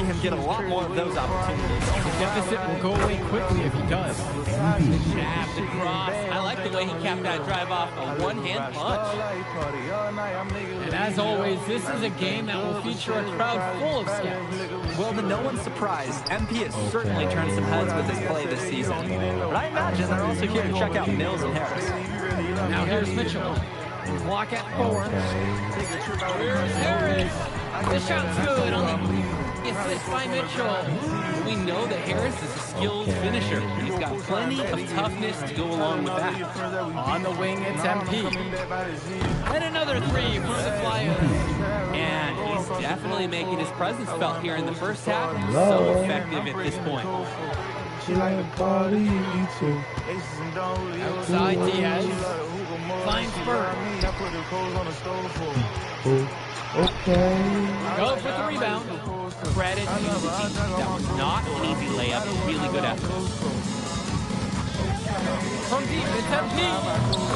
him get a lot more of those opportunities. The deficit will go away quickly if he does. The jab, the cross. I like the way he capped that drive off a one-hand punch. And as always, this is a game that will feature a crowd full of scouts. Well, to no one's surprise, MP has certainly turned some heads with his play this season. But I imagine they're also here to check out Mills and Harris. Now here's Mitchell. Block at 4. Here's Harris. The shot's good on the assist by Mitchell. We know that Harris is a skilled finisher. He's got plenty of toughness to go along with that. On the wing, it's MP. And another 3 for the Flyers. And he's definitely making his presence felt here in the first half. So effective at this point. Outside Diaz. Finds Bird. Okay. Go for the rebound. Credit to the team. That was not an easy layup. Really good effort. From deep, it's MP.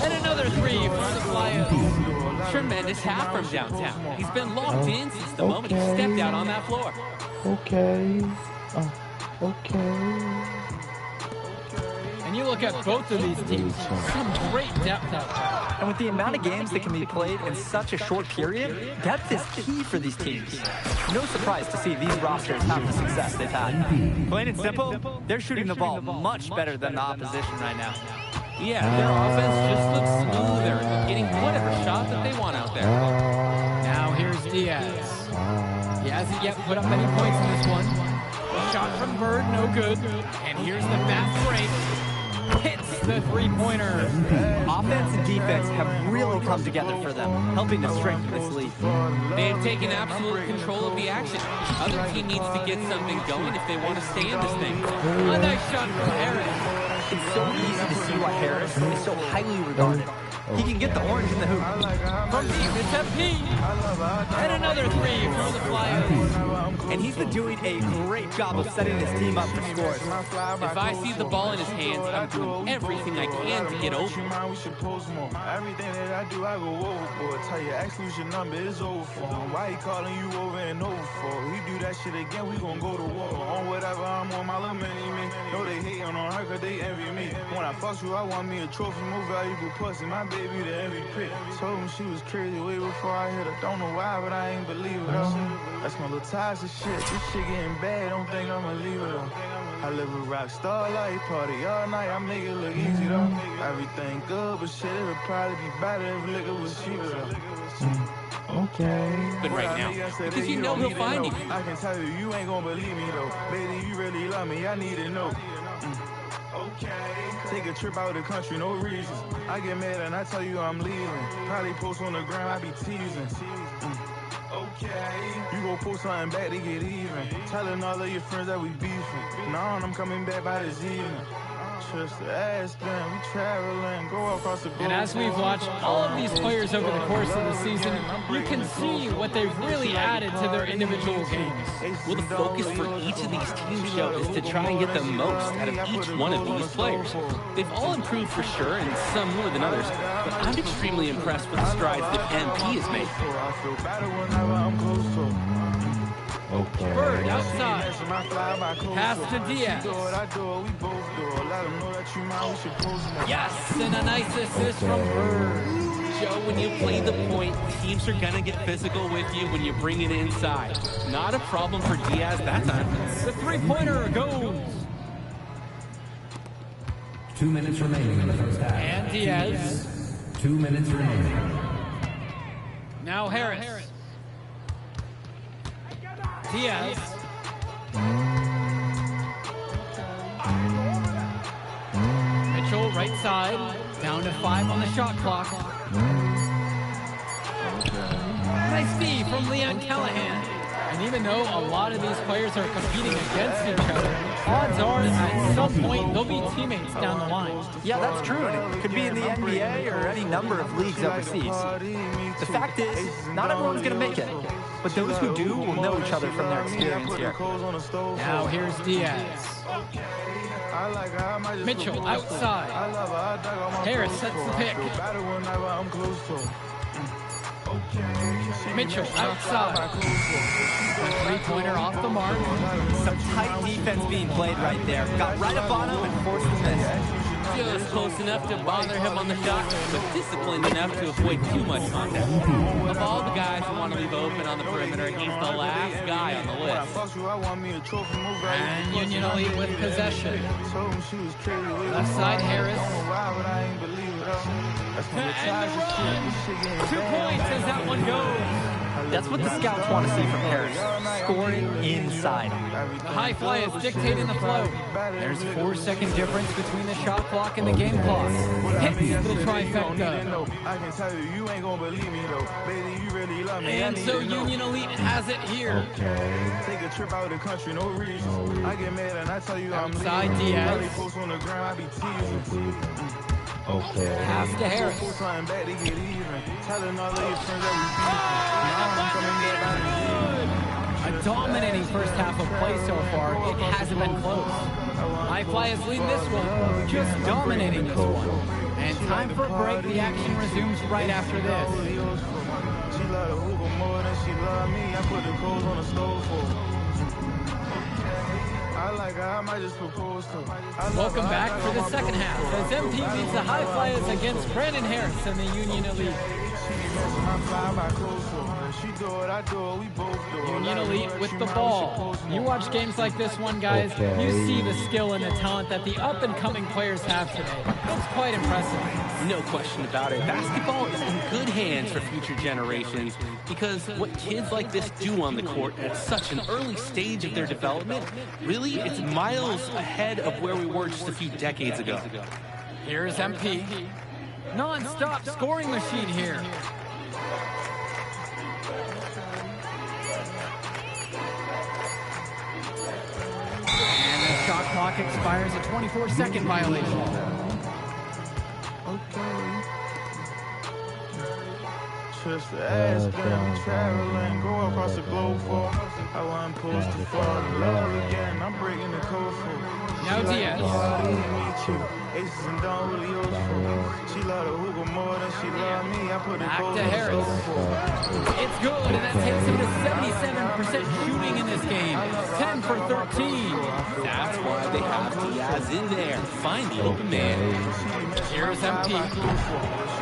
And another 3 for the Flyers. Tremendous half from downtown. He's been locked in since the moment he stepped out on that floor. Okay. Okay. And you look at both of these teams, some great depth out there. And with the amount of games that can be played in such a short period, depth is key for these teams. No surprise to see these rosters have the success they've had. Plain and simple, they're shooting the ball much better than the opposition right now. Yeah, their offense just looks smoother. They're getting whatever shot that they want out there. Now here's Diaz. He hasn't yet put up any points in this one. Shot from Bird, no good. And here's the fast break. Hits the three-pointer. Offense and defense have really come together for them, helping to strengthen this lead. They've taken absolute control of the action. Other team needs to get something going if they want to stay in this thing. A nice shot from Harris. It's so easy to see why Harris is so highly regarded. He can get the orange in the hoop. From deep, it's MP. And another 3 for the Flyers. And he's been doing a great job of setting his team up for scores. If I see the ball in his hands, I'm doing everything I can to get over. Everything that I do, I go overboard. Tell you, X lose your number, it's over for him. Why he calling you over and over for? He do that shit again, we gon' go to war. On whatever, I'm on my little mini-me. Know they hating on her cause they envy me. When I fuck you, I want me a trophy, more valuable pussy. My baby to every pick. Told him she was crazy way before I hit her. Don't know why, but I ain't believe it though. That's my little toxic shit. This shit getting bad, don't think I'ma leave it though. I live a rock star life, party all night, I make it look easy though. Everything good, but shit, it'll probably be better if liquor was cheaper though. Okay. But right now, because you know he'll find you. I can tell you, you ain't gonna believe me though. Baby, you really love me, I need to know. Okay. Take a trip out of the country, no reason. I get mad and I tell you I'm leaving. Probably post on the ground, I be teasing. Okay. You gon' post something back to get even. Telling all of your friends that we beefing. Nah, I'm coming back by this evening. Trust the ass band, we traveling, go across the globe. And as we've watched all of these players over the course of the season, you can see what they've really added to their individual games. Well, the focus for each of these team shows is to try and get the most out of each one of these players. They've all improved for sure, and some more than others, but I'm extremely impressed with the strides that MP has made. Okay. Bird outside. Pass to Diaz. Yes, and a nice assist from Bird. Joe, when you play the point, teams are going to get physical with you when you bring it inside. Not a problem for Diaz that time. The three-pointer goes. 2 minutes remaining in the first half. And Diaz. 2 minutes remaining. Now Harris. Diaz. Mitchell, right side. Down to 5 on the shot clock. Nice D from Leon Callahan. And even though a lot of these players are competing against each other, odds are at some point they'll be teammates down the line. Yeah, that's true, and it could be in the NBA or any number of leagues overseas. The fact is, not everyone's going to make it, but those who do will know each other from their experience here. Now here's Diaz. Mitchell outside. Harris sets the pick. Mitchell outside. A three-pointer off the mark. Some tight defense being played right there. Got right up on him and forced the miss. Just close enough to bother him on the shot, but disciplined enough to avoid too much contact. Of all the guys who want to leave open on the perimeter, he's the last guy on the list. And Union Elite with possession. Left side Harris. And the run. 2 points as that one goes. That's what the scouts want to see from Harris. Scoring inside. The high fly is dictating the flow. There's a 4-second difference between the shot clock and the game clock. Hits the trifecta. And so Union Elite has it here. Okay. Take a trip out of the country, no reason. I get mad and I tell you I'm Outside Diaz. Okay. Pass to Harris. A dominating first half of play so far. It hasn't been close. High Fly is leading this one, just dominating this one. And time for a break. The action resumes right after this. She love the hookah more than she love me. I put the clothes on the stove for. I like her, I might just propose to her. Welcome back for the second half as MP beats the High Flyers against Brandon Harris and the Union Elite. Union Elite with the ball. You watch games like this one, guys, you see the skill and the talent that the up-and-coming players have today. It's quite impressive. No question about it. Basketball is in good hands for future generations because what kids like this do on the court at such an early stage of their development, really, it's miles ahead of where we were just a few decades ago. Here's MP. Non-stop scoring machine here. And the shot clock expires, a 24-second violation. Okay. Just to ask them, traveling, go across the globe for. I want supposed to fall in love again. I'm breaking the code for. Now Diaz. Aces and don't really use for. She love the hookah more than she love me. I put the Back clothes to on the Harris. stove for. It's good, and that takes him to 77% shooting in this game. 10 for 13. That's why they have Diaz in there. Find the open man. Here's MP.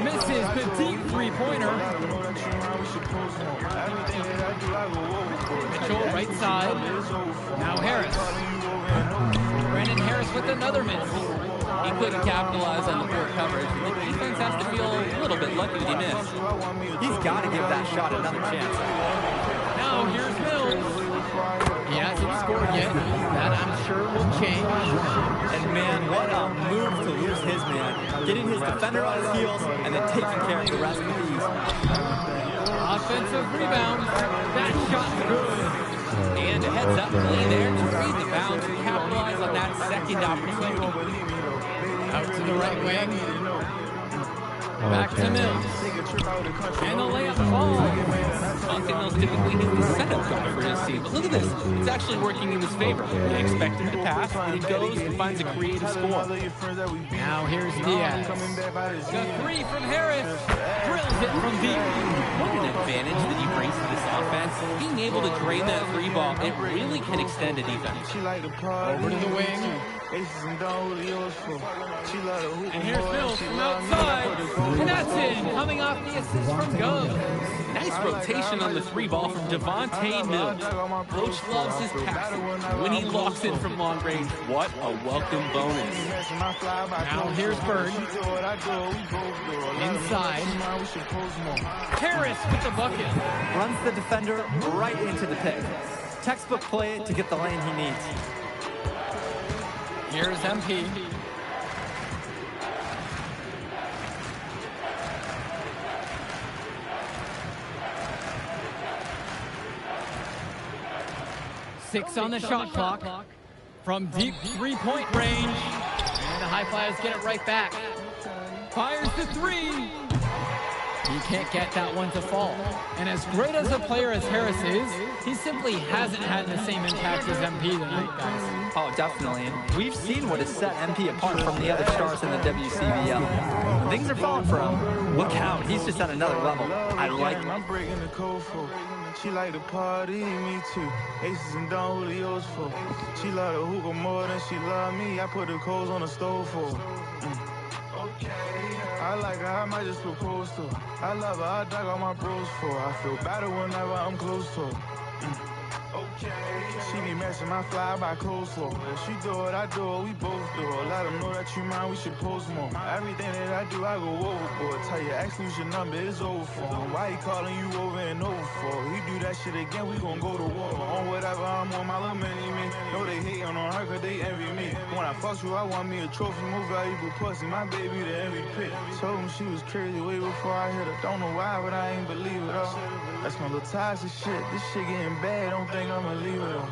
Misses the deep three-pointer. Mitchell, right side. Now Harris. Brandon Harris with another miss. He couldn't capitalize on the poor coverage. The defense has to feel a little bit lucky that he missed. He's got to give that shot another chance. Now here's Mills. He hasn't scored yet. That I'm sure will change. And man, what a move to lose his man. Getting his defender on his heels and then taking care of the rest with ease. Offensive rebound. That shot good. And a heads-up play there to read the bounds and capitalize on that second opportunity. Out to the right wing. Back to Mills. And the layup falls. Duncan Mills typically is the setup guy for his team, but look at this. It's actually working in his favor. They expect him to pass, and he goes and finds a creative score. Now here's Diaz. The three from Harris. Drills it from deep. What an advantage that he brings to this offense. Being able to drain that three ball, it really can extend a defense. Over to the wing. And here's Mills from outside. And that's in. Coming off the assist from Gov. Nice rotation on the three ball from Devontae Mills. Coach loves his passing. When he locks in from long range, what a welcome bonus. Now here's Bird. Inside. Harris with the bucket. Runs the defender right into the pick. Textbook play to get the lane he needs. Here's MP. Six on the shot clock from deep three-point range. And the High Flyers get it right back. Fires the three. He can't get that one to fall. And as great as a player as Harris is, he simply hasn't had the same impact as MP tonight, guys. Oh, definitely. And we've seen what has set MP apart from the other stars in the WCBL. When things are falling for him, look out. He's just at another level. I like it. I'm breaking the code for. She like to party, me too. Aces and Don Julio's for. She love the hookah more than she love me. I put the coals on the stove for. I like her, I might just propose to her. I love her, I dug all my bros for her. I feel better whenever I'm close to her. She be matching my fly by clothes for. If she do it, I do it, we both do it. Let them know that you mind, we should post more. Everything that I do, I go overboard. Tell your ex lose your number, it's over for him. Why he calling you over and over for? He do that shit again, we gon' go to war. On whatever I'm on, my little mini me. Know they hating on her cause they envy me. When I fuck you, I want me a trophy, more valuable pussy. My baby, the MVP. Told him she was crazy way before I hit her. Don't know why, but I ain't believe it all. That's my little toxic shit. This shit getting bad, don't think I'ma leave it all.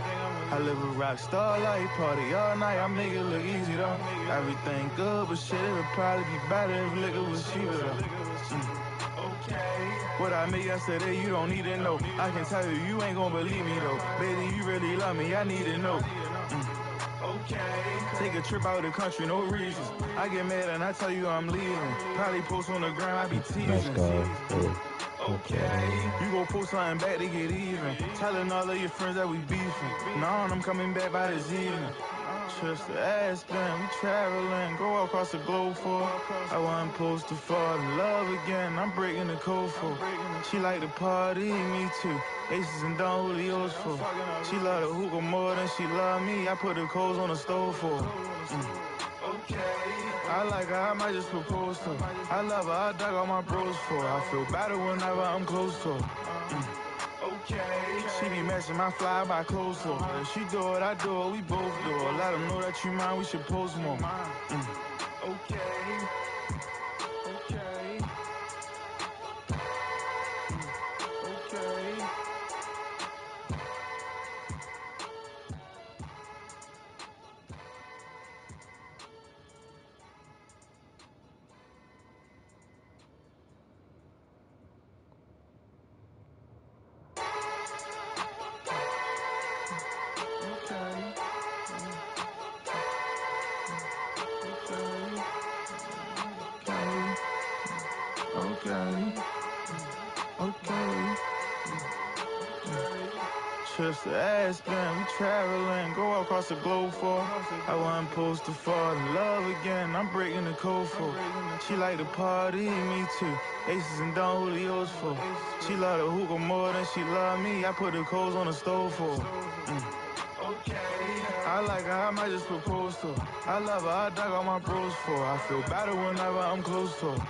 I live a rock star life, party all night, I make it look easy though. Everything good, but shit, it'll probably be better if liquor was cheaper though. What I made yesterday, you don't need to know. I can tell you, you ain't gonna believe me though. Baby, you really love me, I need to know. Take a trip out of the country, no reasons. I get mad and I tell you I'm leaving. Probably post on the ground, I be teasing. Let's go. Okay. You gon' post something back to get even. Telling all of your friends that we beefing. Nah, I'm coming back by this evening. Just the ass band, we traveling, go across the globe for. I wasn't supposed to fall in love again, I'm breaking the code for. She like to party, me too. Aces and Don Julio's for. She love the hookah more than she love me. I put the coals on the stove for. I like her, I might just propose to her. I love her, I dug all my bros for her. I feel better whenever I'm close to her. She be matching my fly by clothes for her. If she do it, I do it, we both do it. Let them know that you mind, we should post more. Okay. Just the ass band, we traveling, go across the globe for. I wasn't supposed to fall in love again, I'm breaking the code for. She like to party, me too. Aces and Don Julio's for. She love the hookah more than she love me. I put the coals on the stove for. I like her, I might just propose to her. I love her, I dug all my bros for her. I feel better whenever I'm close to her.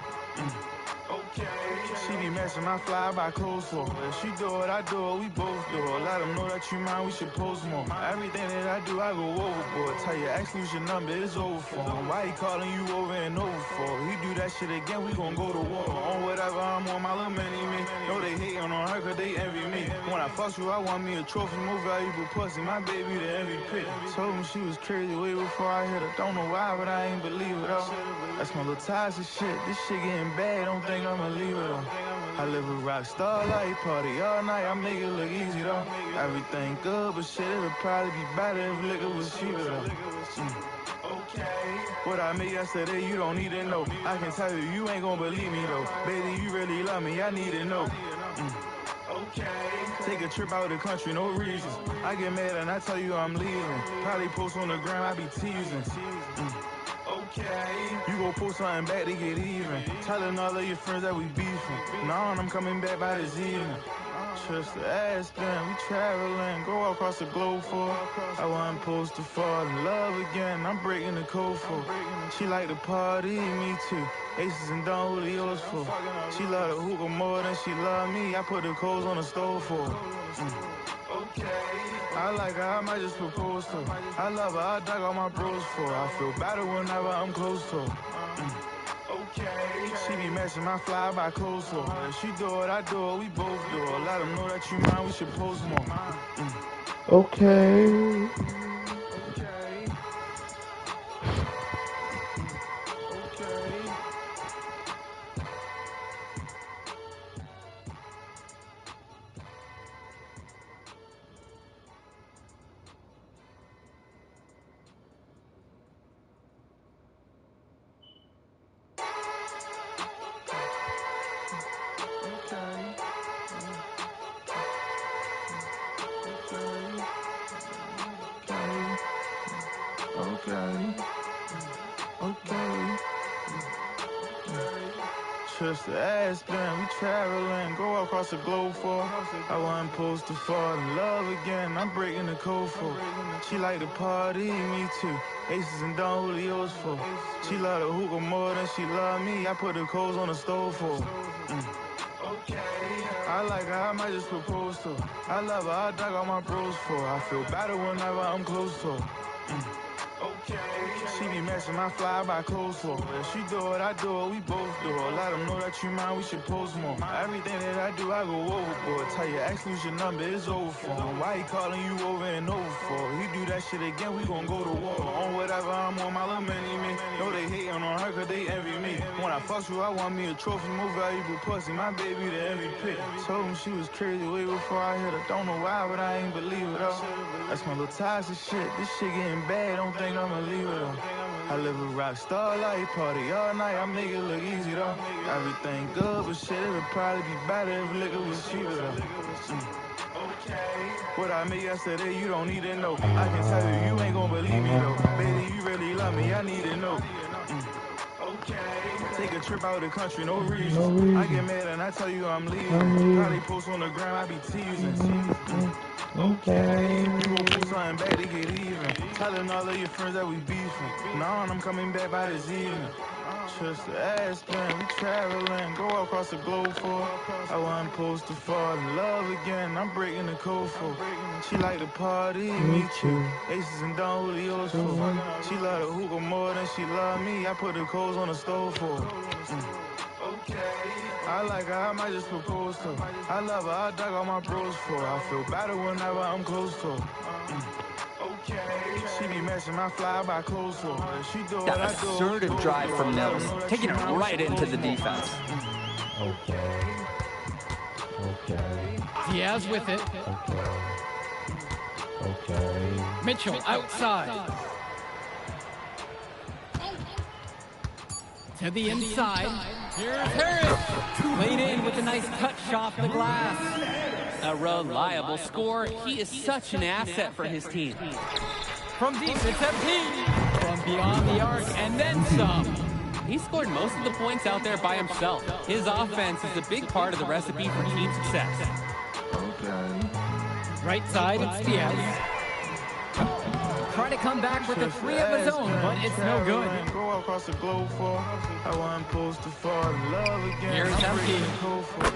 She be matching my fly by clothes for. If she do it, I do it, we both do it. Let them know that you mind, we should post more. Everything that I do, I go overboard. Tell your ex lose your number, it's over for him. Why he calling you over and over for? He do that shit again, we gon' go to war. On whatever I'm on, my little mini me. Know they hating on her cause they envy me. When I fuck you, I want me a trophy, more valuable pussy. My baby, the MVP. Told him she was crazy way before I hit her. Don't know why, but I ain't believe it all. That's my little toxic shit. This shit getting bad, don't think I'ma leave it all. I live a rock star life, party all night, I make it look easy though. Everything good, but shit, it'll probably be better if liquor was cheaper though. What I made yesterday, you don't need to know. I can tell you, you ain't gonna believe me though. Baby, you really love me, I need to know. Take a trip out of the country, no reasons. I get mad and I tell you I'm leaving. Probably post on the ground, I be teasing. You gon' post something back to get even. Telling all of your friends that we beefing. Nah, I'm coming back by this evening. Just the ass band, we traveling, go across the globe for. I wasn't supposed to fall in love again, I'm breaking the code for. She like to party, me too. Aces and Don Julio's for. She love the hookah more than she love me. I put the coals on the stove for. I like her, I might just propose to her. I love her, I dug all my bros for her. I feel better whenever I'm close to her. She be matching my fly by clothes for her. If she do it, I do it, we both do it. Let them know that you mind, we should post more. Okay. Okay. Okay. Just the ass band, we traveling, go across the globe for. I wasn't supposed to fall in love again, I'm breaking the code for. She like to party, me too. Aces and Don Julio's for. She love the hookah more than she love me, I put the coals on the stove for. I like her, I might just propose to her. I love her, I dug all my bros for her. I feel better whenever I'm close to her. She be matching my fly-by clothes for her. If she do it, I do it, we both do it. Let them know that you mine, we should post more. Everything that I do, I go overboard. Tell your ex, lose your number, it's over for him. Why he calling you over and over for? He do that shit again, we gon' go to war. On whatever I'm on, my little mini-me. Know they hating on her cause they envy me. When I fuck you, I want me a trophy, more valuable pussy. My baby, the every pick. Told him she was crazy way before I hit her. Don't know why, but I ain't believe it though. That's my little toxic shit. This shit getting bad, don't think I'ma leave it though. I live a rock star life, party all night, I make it look easy though. Everything good, but shit, it'll probably be better if liquor was cheaper though. What I made yesterday, you don't need to know. I can tell you, you ain't gon' believe me though. Baby, you really love me, I need to know. Take a trip out of the country, no reason. I get mad and I tell you I'm leaving. Probably post on the ground, I be teasing. Okay. You gon' post something bad to get even. Telling all of your friends that we beefing. Nah, I'm coming back by this evening. Just the ass band, we traveling, go across the globe for. I wasn't supposed to fall in love again, I'm breaking the code for. She like to party, me too. Aces and Don Julio's for. She love the hookah more than she love me, I put the coals on the stove for. I like her, I might just propose to her. I love her, I dug all my bros for her. I feel better whenever I'm close to her. She be matching my fly-by clothes for her. She do it, That I do it. assertive drive from Mills, taking it right into the defense. Okay. Okay. Diaz with it. Okay. Mitchell outside. To the inside. Here's Harris. Laid in with a nice touch off the glass. A reliable scorer. He is such an asset for his team. From deep, it's MP. From beyond the arc, and then some. He scored most of the points out there by himself. His offense is a big part of the recipe for team success. Right side, it's Diaz. Trying to come back with a three of his own, but it's no good. Go across the globe for. I wasn't supposed to fall in love again. Here's MP.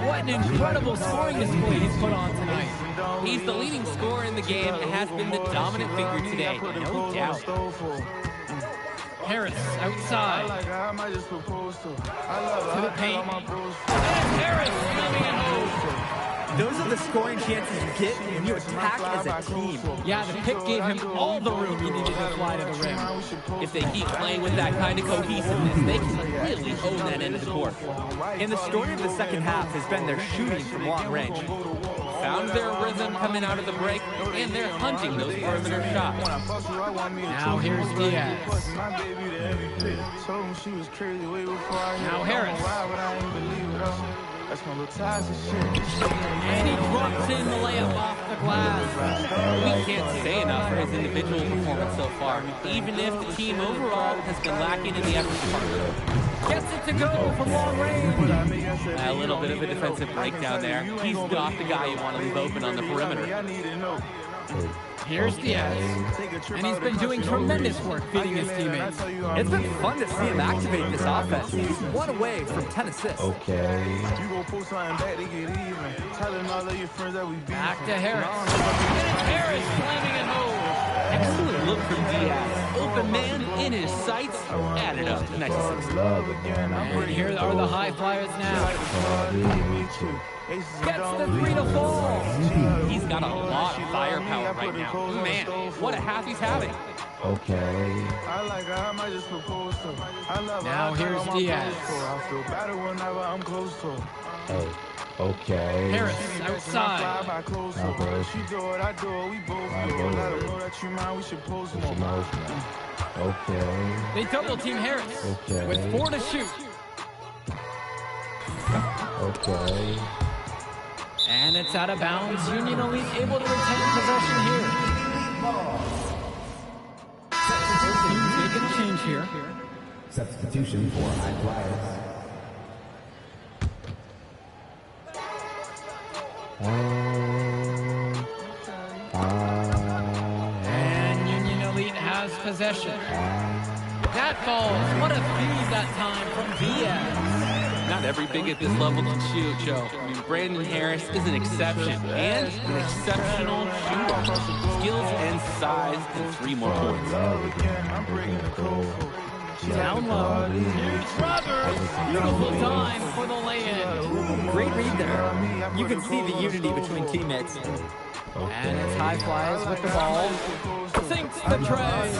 What an incredible scoring display he's put on tonight. He's the leading scorer in the game and has been the dominant figure today, no doubt. Harris outside. To the paint. And Harris coming in home. Those are the scoring chances you get when you attack as a team. Yeah, the pick gave him all the room he needed to fly to the rim. If they keep playing with that kind of cohesiveness, they can really own that end of the court. And the story of the second half has been their shooting from long range. Found their rhythm coming out of the break, and they're hunting those perimeter shots. Now here's Diaz. Now Harris. That's my little toxic shit. And he drops in the layup off the glass. We can't say enough for his individual performance so far, even if the team overall has been lacking in the effort department. Gets it to go from long range. A little bit of a defensive breakdown there. He's not the guy you want to leave open on the perimeter. Here's Diaz, and he's been doing tremendous work feeding his teammates. It's been fun to see him activate this offense. He's one away from 10 assists. Okay. Back to Harris. And Harris slamming it home. Excellent look from Diaz. Open man in his sights. Added up. Nice assist. And here are the high flyers now. Gets the three to fall. He's got a lot of firepower right now. Man, what a half he's having. Okay. Now here's Diaz. Hey. Okay. Harris outside. Okay. They double team Harris with 4 to shoot. Okay. And it's out of bounds. Union Elite able to retain possession here. change here. Substitution for high flyers. And Union Elite has possession. That falls. What a feed that time from Diaz. Not every big at this level can shoot, Joe. I mean, Brandon Harris is an exception and an exceptional shooter. Skills and size and 3 more points. Down low. Here's Roberts. Beautiful time for the lay-in. Great read there. You can see the unity between teammates. And it's high flies with the ball. Sinks the tray.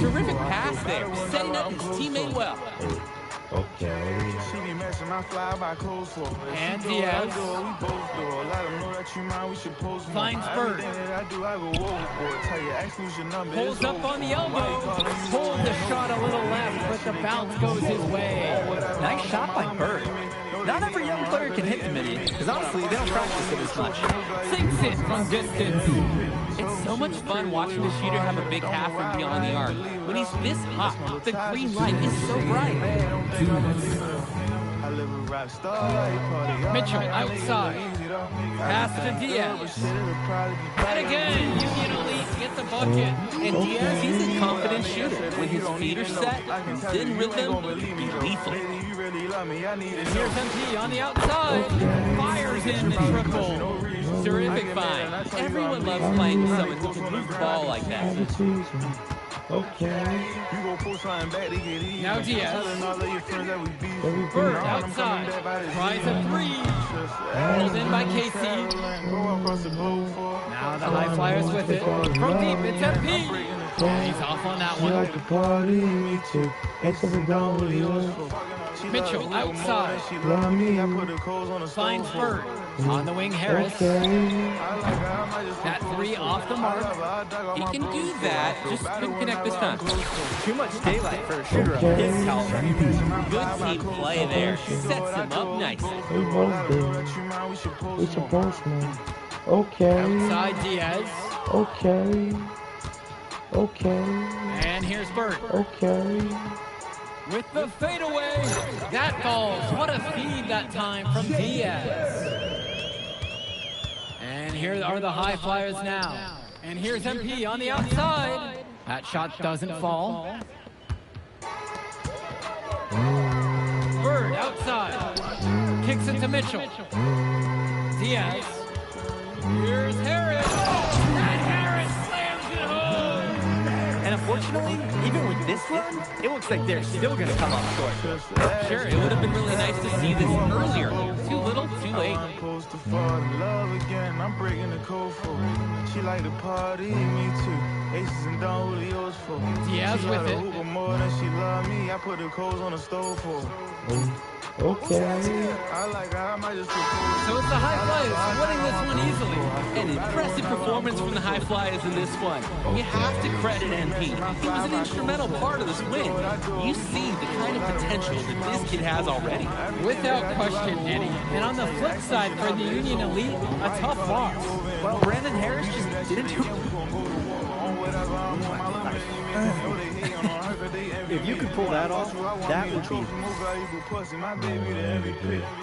Terrific pass there, setting up his teammate well. Okay. And Diaz finds Bird. Pulls up on the elbow. Pulled the shot a little left, but the bounce goes his way. Nice shot by Bird. Not every young player can hit the midi, because honestly, they don't practice it as much. Sinks it from distance. It's so much fun watching the shooter have a big half from beyond the arc. When he's this hot, the green light is so bright. 2 minutes. Mitchell outside. Pass to Diaz. And again, Union Elite get the bucket. And Diaz, he's a confident shooter. When his feet are set, he's in rhythm, he can be lethal. Here's MP on the outside. Fires in the triple. Terrific find. Everyone loves playing with someone who can move the ball like that. Okay. Now Diaz. Bird outside. Tries a 3. Pulled in by KC. Now the high flyers with it. From deep, it's MP. And he's off on that one. Mitchell outside. Finds Bird. On the wing, Harris. That 3 off the mark. He can do that, just couldn't connect this time. Too much daylight for a shooter of his caliber. Good team play there, sets him up nicely. We supposed to. Okay. Outside Diaz. Okay. Okay. And here's Bird. Okay. With the fadeaway. That falls. What a feed that time from Diaz. And here are the high flyers now. And here's MP on the outside. That shot doesn't fall. Bird outside. Kicks it to Mitchell. Diaz. Here's Harris. And Harris slams it home. And unfortunately, even with this run, it looks like they're still going to come up short. Sure, it would have been really nice to see this earlier. Too little, too late. I'm breaking the code for her. She like to party, me too. Aces and down Julio's for her. Diaz She with love it. the hookah more than she love me. I put the coals on the stove for her. Okay. I like her, I might just propose. So it's the high flyers winning this one easily. An impressive performance from the high flyers in this one. You have to credit MP. He was an instrumental part of this win. You see the kind of potential that this kid has already. Without question, Eddie. And on the flip side for the Union Elite, a tough loss. Well, Brandon Harris just didn't do If you could pull that off, that would be...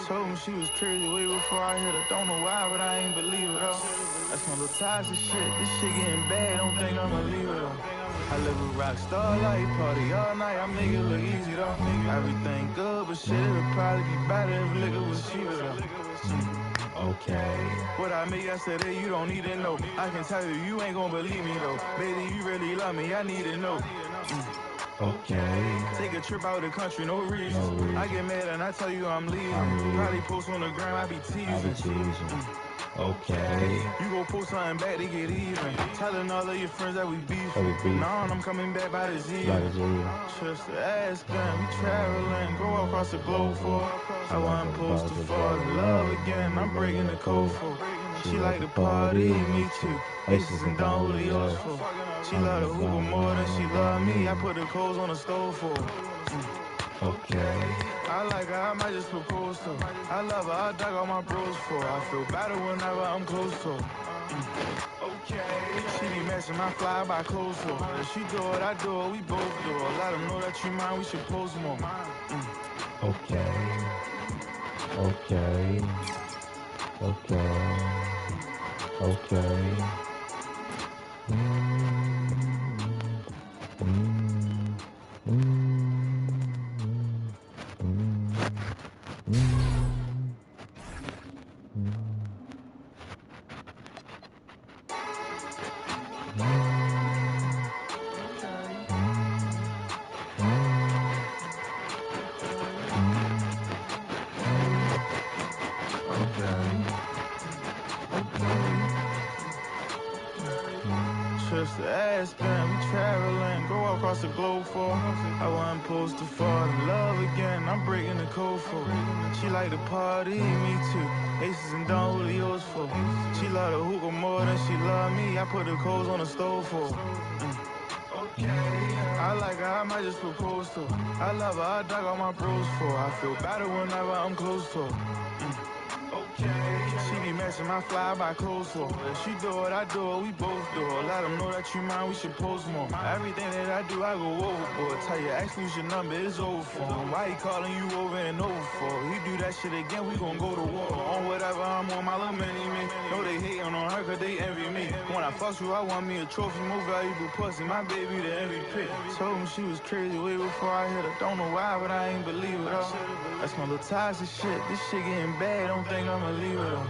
Told me she was crazy way before I hit her. Don't know why, but I ain't believe it though. That's some little toxic shit. This shit getting bad, don't think I'ma leave it though. I live a rock star life, party all night, I make it look easy though. Everything good, but shit, it'll probably be better if liquor was cheaper though. Okay. What I made yesterday, you don't need to know. I can tell you, you ain't gonna believe me though. Baby, you really love me, I need to know. Okay. Take a trip out of the country, no reason. I get mad and I tell you I'm leaving. Probably post on the gram, I be teasing. Okay. You go post something back to get even. Telling all of your friends that we beef. Now I'm coming back by the Z. Just to ask them, we traveling, go across the globe for. I wasn't supposed to fall in love again. I'm breaking the code for. She like to party, me too. Aces and down Julio's for. She love the hookah more than she love me. I put the coals on the stove for. Okay. I like her, I might just propose to her. I love her, I dug all my bros for her. I feel better whenever I'm close to her. Okay. She be messing matching my fly by clothes for. If she do it, I do it, we both do it. Let them know that you mine, we should post more. Okay. Okay. Okay. Okay. Trips to Aspen, we traveling, go across the globe for. I wasn't supposed to fall in love again, I'm breaking the code for. She like to party, me too. Aces and Don Julio's for. She love the hookah more than she love me. I put the coals on the stove for. I like her, I might just propose to her. I love her, I dug all my bros for. I feel better whenever I'm close to her. She be matching my fly by clothes for. If she do it, I do it, we both do it. Let them know that you mine, we should post more. Everything that I do, I go overboard. Tell your ex lose your number, it's over for him. Why he calling you over and over for? He do that shit again, we gon' go to war. On whatever I'm on, my little mini me. Know they hating on her cause they envy me. When I fuck you, I want me a trophy, more valuable pussy. My baby the MVP. Told him she was crazy way before I hit her. Don't know why, but I ain't believe it though. That's my little toxic shit. This shit getting bad, don't think I'ma leave it though.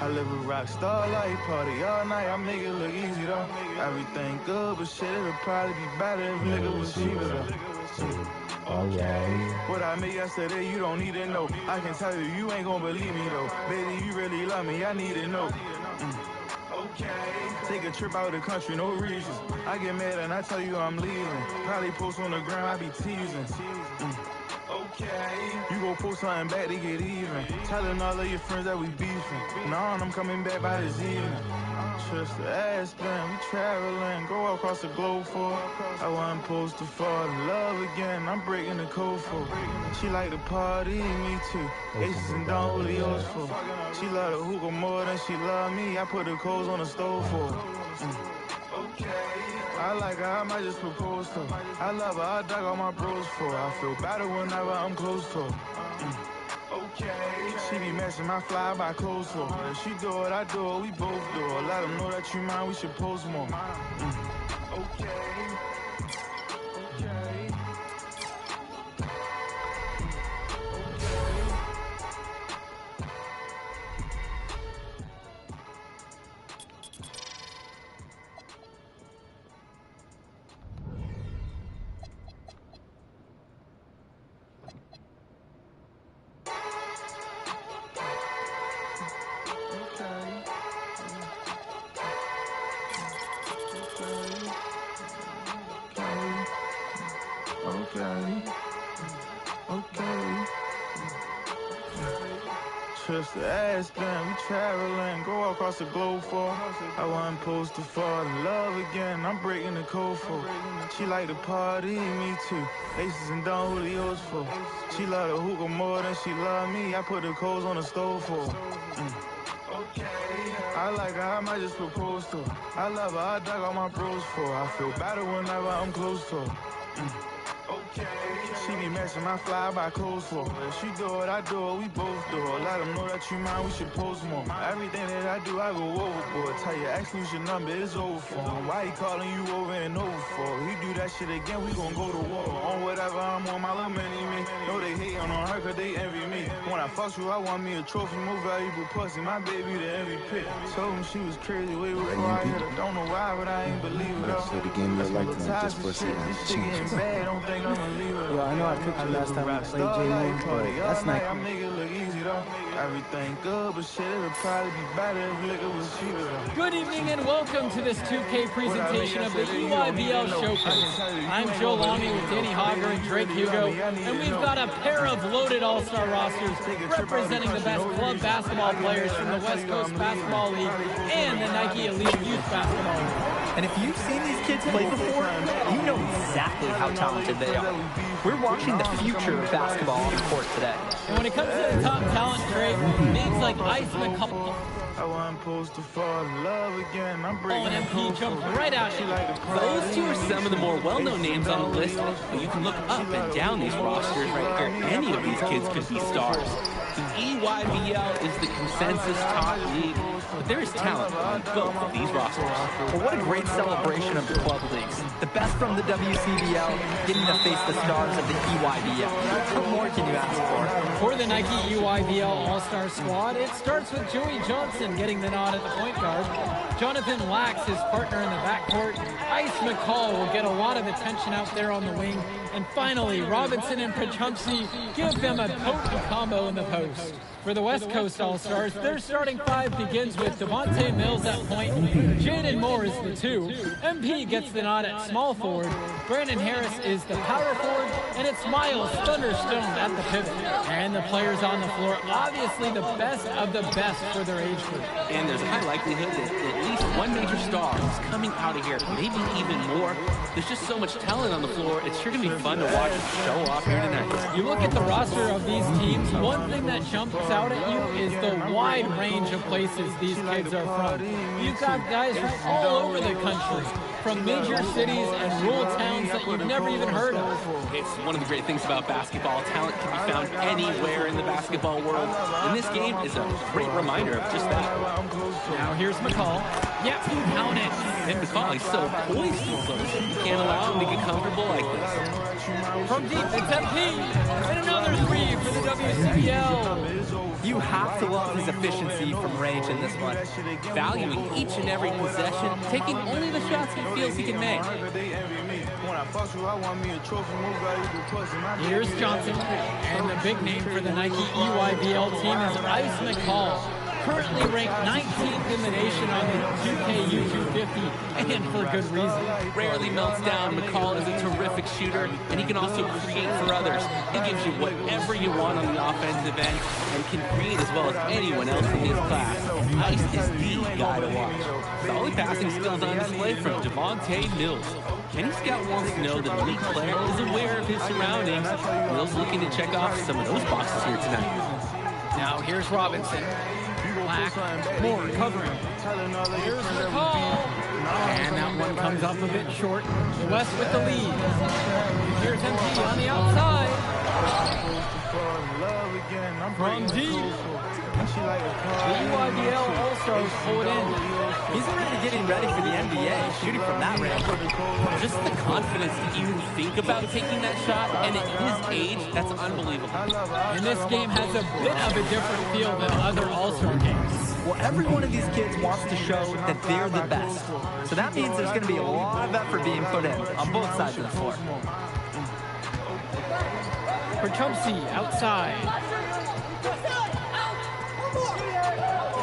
I live a rock star life, party all night, I make it look easy though. Everything good, but shit, it'll probably be better if liquor was cheaper though. Alright. What I made yesterday, you don't need to know. I can tell you, you ain't gonna believe me though. Baby, you really love me, I need to know. Take a trip out of the country, no reason. I get mad and I tell you I'm leaving. Probably post on the ground, I be teasing. You go post something back to get even. Telling all of your friends that we beefing. Nah, I'm coming back by this evening. Trips to Aspen, we traveling, go across the globe for. I wasn't supposed to fall in love again, I'm breaking the code for. She like to party, me too. Aces and Don Julio's for. She love the hookah more than she love me. I put the coals on the stove for. I like her, I might just propose to her. I love her, I dug all my bros for. I feel better whenever I'm close to her. She be matching my fly by clothes for. If she do it, I do it, we both do it. Let them know that you mine, we should post more. Trips to Aspen, we traveling, go across the globe for. I wasn't supposed to fall in love again, I'm breaking the code for. She like to party, me too. Aces and Don Julio's for. She love the hookah more than she love me. I put the coals on the stove for. I like her, I might just propose to her. I love her, I dug all my bros for. I feel better whenever I'm close to her. She be matching my fly by clothes for. If she do it, I do it, we both do it. Let them know that you mine, we should post more. Everything that I do, I go overboard. Tell your ex lose your number, it's over for him. Why he calling you over and over for? He do that shit again, we gon' go to war. On whatever I'm on, my little mini me. Know they hating on her cause they envy me. When I fuck you, I want me a trophy, more valuable pussy. My baby the MVP. Told him she was crazy way before I hit her. Don't know why, but I ain't believe it though. So the game of your lifetime just for seeing This shit getting bad, don't think I'ma leave it. Yo, I know I cooked you last time we played J1, but that's not I make it look easy though. Everything good, but shit, it'll probably be better if liquor was cheaper though. Good evening and welcome to this 2K presentation of the EYBL Showcase. I'm Joe Lamy with Danny Hogger and Drake Hugo, and we've got a pair of loaded all-star rosters representing the best club basketball players from the West Coast Basketball League and the Nike Elite Youth Basketball League. And if you've seen these kids play before, you know exactly how talented they are. We're watching the future of basketball on the court today. And when it comes to the top talent, Drake, names like Ice McCullough, I wasn't supposed to fall in love again. I'm breaking and MP jumped right out. Those two are some of the more well-known names on the list, but you can look up and down these rosters right here. Any of these kids could be stars. The EYBL is the consensus top league, but there is talent on both of these rosters. Well, what a great celebration of the club leagues. The best from the WCBL getting to face the stars of the EYBL. What more can you ask for? For the Nike EYBL All-Star squad, it starts with Joey Johnson getting the nod at the point guard. Jonathan Wax, his partner in the backcourt. Ice McCall will get a lot of attention out there on the wing. And finally, Robinson and Pachumsky give them a potent combo in the post. For the West Coast All-Stars, their starting five begins with Devontae Mills at point. Jaden Moore is the 2. MP gets the nod at small forward. Brandon Harris is the power forward. And it's Miles Thunderstone at the pivot. And the players on the floor, obviously the best of the best for their age group. And there's a high likelihood that at least one major star is coming out of here, maybe even more. There's just so much talent on the floor. It's sure going to be fun to watch show off here tonight. You look at the roster of these teams, one thing that jumps out at you is the wide range of places these kids are from. You've got guys from all over the country, from major cities and rural towns that you've never even heard of. It's one of the great things about basketball. Talent can be found anywhere in the basketball world. And this game is a great reminder of just that. Now here's McCall. Yep, count it. And McCall is so poised to close. You can't allow him to get comfortable like this. From deep, it's MP. And another 3 for the WCBL. You have to love his efficiency from range in this one. Valuing each and every possession, taking only the shots he feels he can make. Here's Johnson, and the big name for the Nike EYBL team is Ice McCall, currently ranked 19th in the nation on the 2K U250, and for good reason. Rarely melts down. McCall is a terrific shooter, and he can also create for others. He gives you whatever you want on the offensive end, and can create as well as anyone else in his class. Ice is the guy to watch. Solid passing skills on display from Devontae Mills. Any scout wants to know that an elite player is aware of his surroundings. Mills looking to check off some of those boxes here tonight. Now here's Robinson. Black, Moore covering. Here's McCall. And that one comes up a bit short. The West with the lead. Here's MP on the outside. From deep. The EYBL All-Stars pull it in. He's already getting ready for the NBA, shooting from that range. Just the confidence to even think about taking that shot, and at his age, that's unbelievable. And this game has a bit of a different feel than other All-Star games. Well, every one of these kids wants to show that they're the best. So that means there's going to be a lot of effort being put in on both sides of the floor. For Chumsey, outside.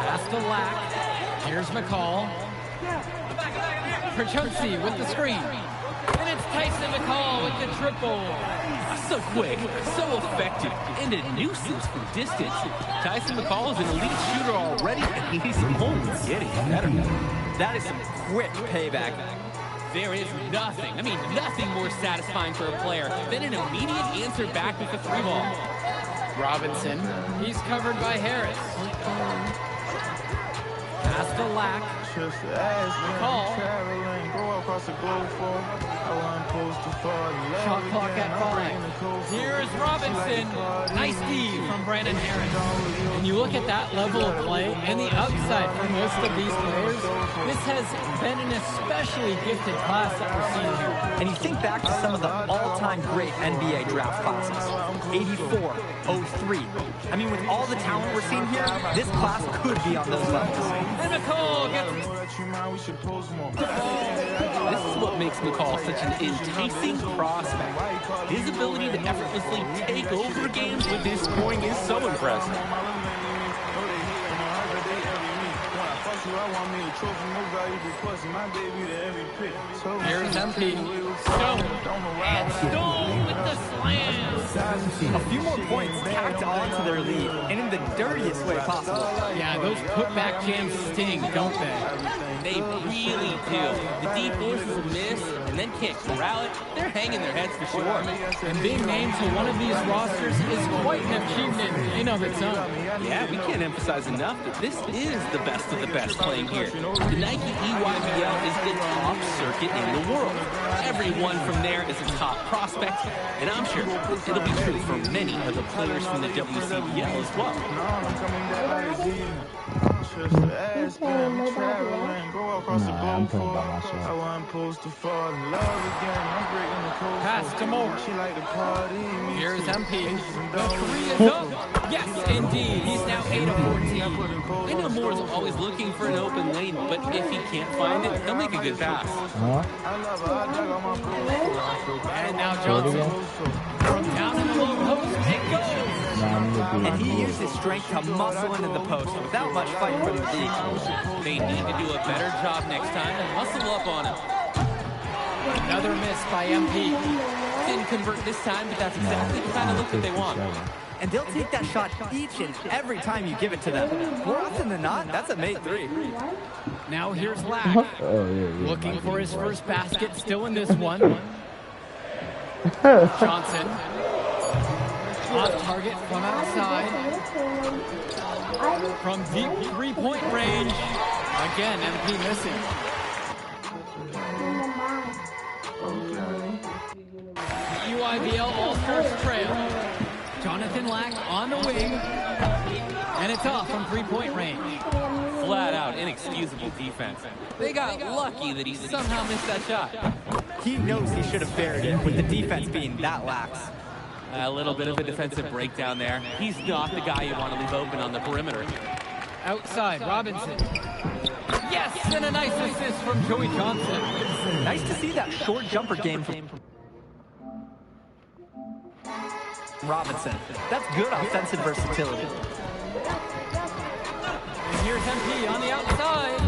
Pass to Lack. Here's McCall. For Chumsey with the screen. And it's Tyson McCall with the triple. So quick, so effective, and a nuisance from distance. Tyson McCall is an elite shooter already, and he's only getting better. That is some quick payback. There is nothing, nothing more satisfying for a player than an immediate answer back with a 3-ball. Robinson, he's covered by Harris. Pass to Lack. McCall. Shot clock at 5. Here's Robinson. Nice D from Brandon Harris. And you look at that level of play and the upside for most of these players, this has been an especially gifted class that we're seeing here. And you think back to some of the all-time great NBA draft classes. 84, 03. With all the talent we're seeing here, this class could be on those levels. And McCall gets... This is what makes McCall such an enticing prospect. His ability to effortlessly take over games with his scoring is so impressive. Here's MP. Stone. And Stone with the slam. A few more points tacked on to their lead, and in the dirtiest way possible. Yeah, those putback jams sting, don't they? They really do. The deep forces a miss and then can't corral it. They're hanging their heads for sure. And being named to one of these rosters is quite an achievement in of its own. Yeah, we can't emphasize enough that this is the best of the best playing here. The Nike EYBL is the top circuit in the world. Everyone from there is a top prospect, and I'm sure it'll be true for many of the players from the WCBL as well. Pass to Moore. Here's MP. The three is up. Yes, indeed. He's now 8 of 14. I know Moore's always looking for an open lane, but if he can't find it, he'll make a good pass. And now Johnson. From down in the low post, it goes. And he used his strength to muscle into the post without much fight from the D. They need to do a better job next time and hustle up on him. Another miss by MP. Didn't convert this time, but that's exactly the kind of look that they want. And they'll take that shot each and every time you give it to them. More often than not, that's a made 3. Now here's Lack. Looking for his first basket, still in this one. Johnson. On target from outside. From deep three-point range. Again, MP missing. EYBL All-Stars trail. Jonathan Lack on the wing. And it's off from three-point range. Flat out inexcusable defense. They got lucky that he somehow missed that shot. He knows he should have buried it with the defense being that lax. A little bit of a defensive breakdown there. He's not the guy you want to leave open on the perimeter. Outside, Robinson. Yes, and a nice assist from Joey Johnson. Nice to see that short jumper game from Robinson. That's good offensive versatility. And here's MP on the outside.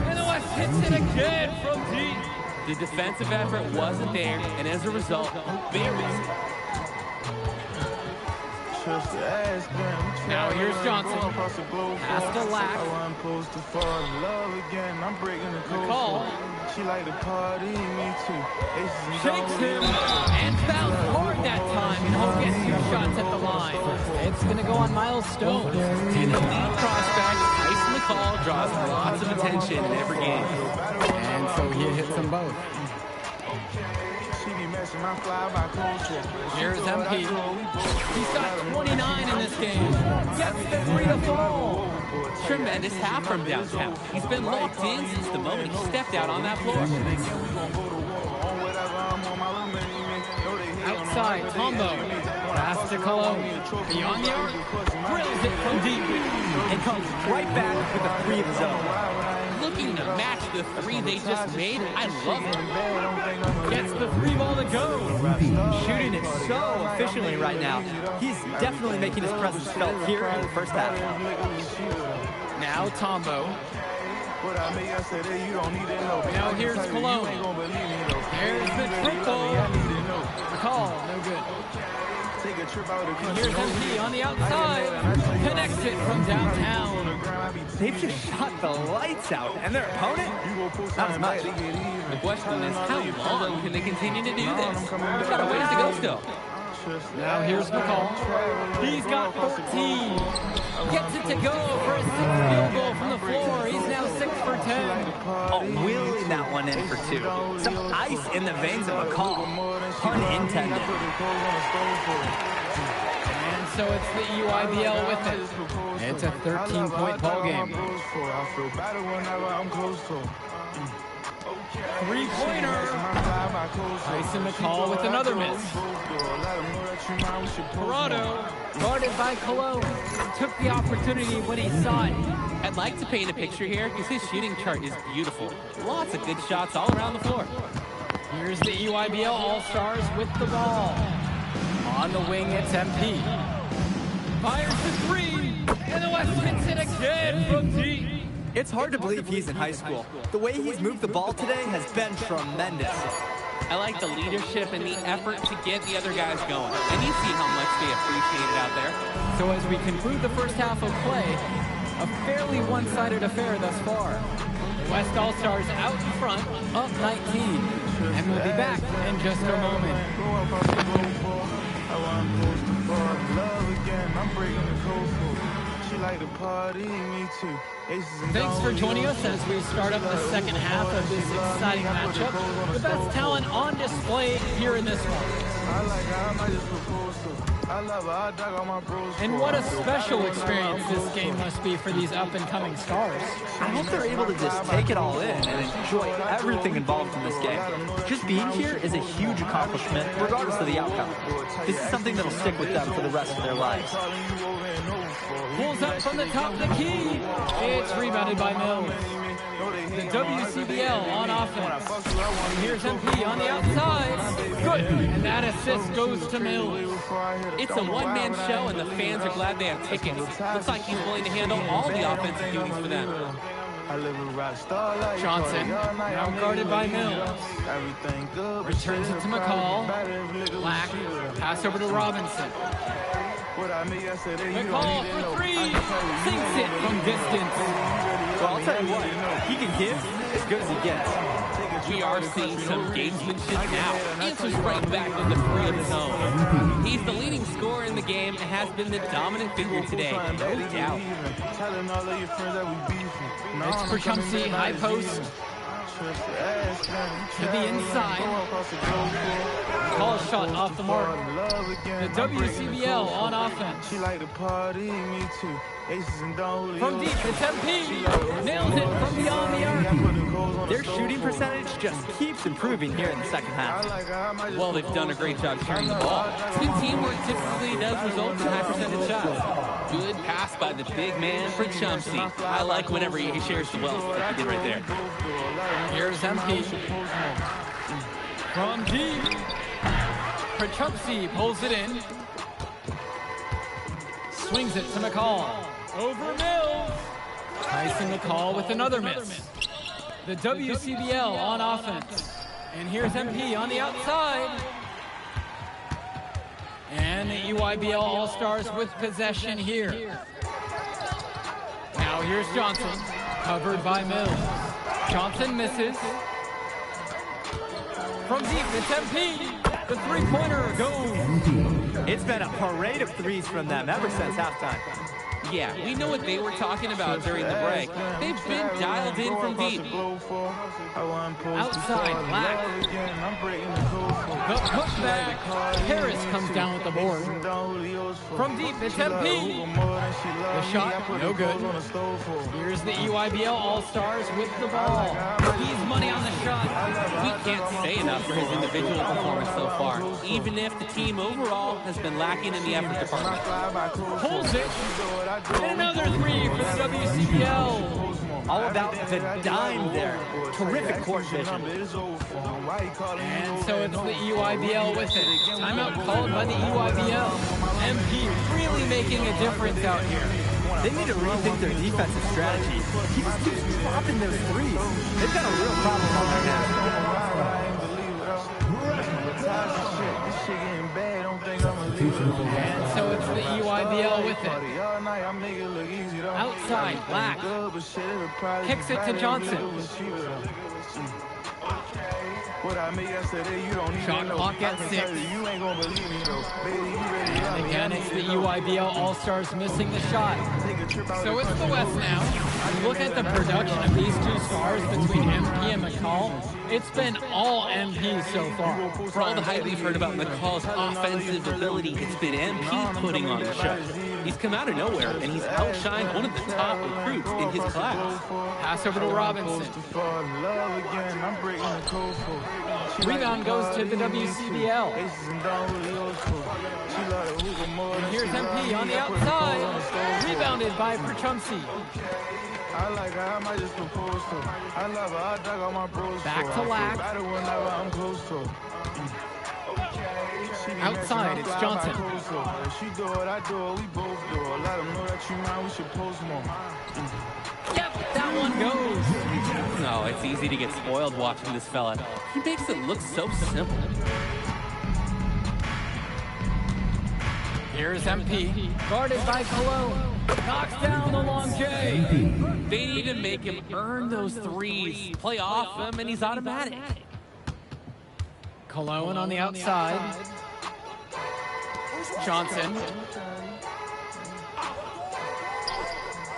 And the West hits it again from deep. The defensive effort wasn't there, and as a result, buries it. Now here's Johnson. Pass to Lack. McCall. Shakes him and bounced hard that time, and he'll get 2 shots at the line. It's going to go on Miles Stone. And the lead prospect, Tyson McCall, draws lots of attention in every game. And so he hits them both. Here's MP. He's got 29 in this game. Gets the 3 to fall. Tremendous half from downtown. He's been locked in since the moment he stepped out on that floor. Outside, Tombo. Pass to Cologne. Beyond the arc. Drills it from deep. And comes right back with a 3 of his own. Looking to match the 3 they just made. I love it. Gets the 3 ball to go. Shooting it so efficiently right now. He's definitely making his presence felt here in the first half. Now Tombo. Now here's Cologne. There's the triple. Call, no good. Here's MP on the outside. Connects it from downtown. They've just shot the lights out, and their opponent, not as much. The question is, how long can they continue to do this? We've got a ways to go still. Now here's McCall. He's got 13. Gets it to go for a 6th field goal from the floor. He's now 6 for 10. Oh, wheeling that one in for 2. Some ice in the veins of McCall. Pun intended. And so it's the EYBL with it. It's a 13-point ball game. 3-pointer. Tyson McCall with another miss. Corrado, guarded by Cologne, took the opportunity when he saw it. I'd like to paint a picture here because his shooting chart is beautiful. Lots of good shots all around the floor. Here's the EYBL All-Stars with the ball. On the wing, it's MP. Fires the 3, and the West hits it again from deep. It's hard to believe he's in high school. The way he's moved the ball today has been tremendous. I like the leadership and the effort to get the other guys going. And you see how much they appreciate it out there. So as we conclude the first half of play, a fairly one-sided affair thus far. West All-Stars out in front, up 19. And we'll be back in just a moment. Thanks for joining us as we start up the second half of this exciting matchup. The best talent on display here in this one. And what a special experience this game must be for these up-and-coming stars. I hope they're able to just take it all in and enjoy everything involved in this game. Just being here is a huge accomplishment, regardless of the outcome. This is something that'll stick with them for the rest of their lives. Pulls up from the top of the key. It's rebounded by Mills. The WCBL on offense. And here's MP on the outside. Good. And that assist goes to Mills. It's a one-man show, and the fans are glad they have tickets. Looks like he's willing to handle all the offensive duties for them. Johnson, now guarded by Mills. Returns it to McCall. Black, pass over to Robinson. McCall for three. Sinks it from distance. Well, I'll tell you what, he can give as good as he gets. We are seeing some gamesmanship now. Answers right back with the three of his own. He's the leading scorer in the game and has been the dominant figure today, no doubt. It's for Chumsey, high post. To the inside. Call shot off the mark. The WCBL on offense. From deep, it's MP. Nails it from beyond the arc. Their shooting percentage just keeps improving here in the second half. Well, they've done a great job sharing the ball. Team teamwork typically does result in high percentage shots. Good pass by the big man for Chumsey. I like whenever he shares the wealth like he did right there. Here's MP. From deep. Chumsey pulls it in. Swings it to McCall. Over Mills. Tyson McCall with another miss. The WCBL on offense. And here's MP on the outside. And the EYBL All-Stars with possession here. Now here's Johnson. Covered by Mills. Johnson misses. From deep, it's MP. The three-pointer goes. It's been a parade of threes from them ever since halftime. Yeah, we know what they were talking about during the break. They've been dialed in from deep. Outside, Black. The putback. Harris comes down with the board. From deep, it's MP. The shot, no good. Here's the EYBL All-Stars with the ball. He's money on the shot. We can't say enough for his individual performance so far, even if the team overall has been lacking in the effort department. Pulls it. And another three for the WCBL. All about the dime there. Terrific court vision. And so it's the EYBL with it. Timeout called by the EYBL. MP really making a difference out here. They need to rethink their defensive strategy. He just keeps dropping those threes. They've got a real problem on their hands. And so it's the EYBL with it. Outside, Black. Kicks it to Johnson. Shot clock at 6. And again, it's the EYBL All-Stars missing the shot. So it's the West now. Look at the production of these two stars between MP and McCall. It's been all MP so far. For all the hype we've heard about McCall's offensive ability, it's been MP putting on the show. He's come out of nowhere, and he's outshined one of the top recruits in his class. Pass over to Robinson. Rebound goes to the WCBL. And here's MP on the outside. Rebounded by Chumsey. Back to Lack. Outside, it's Johnson. Yep, that one goes. No, it's easy to get spoiled watching this fella. He makes it look so simple. Here's MP, guarded by Cologne. Knocks down the long J. They need to make him earn those threes, play off them, and he's automatic. Cologne on the outside. Johnson.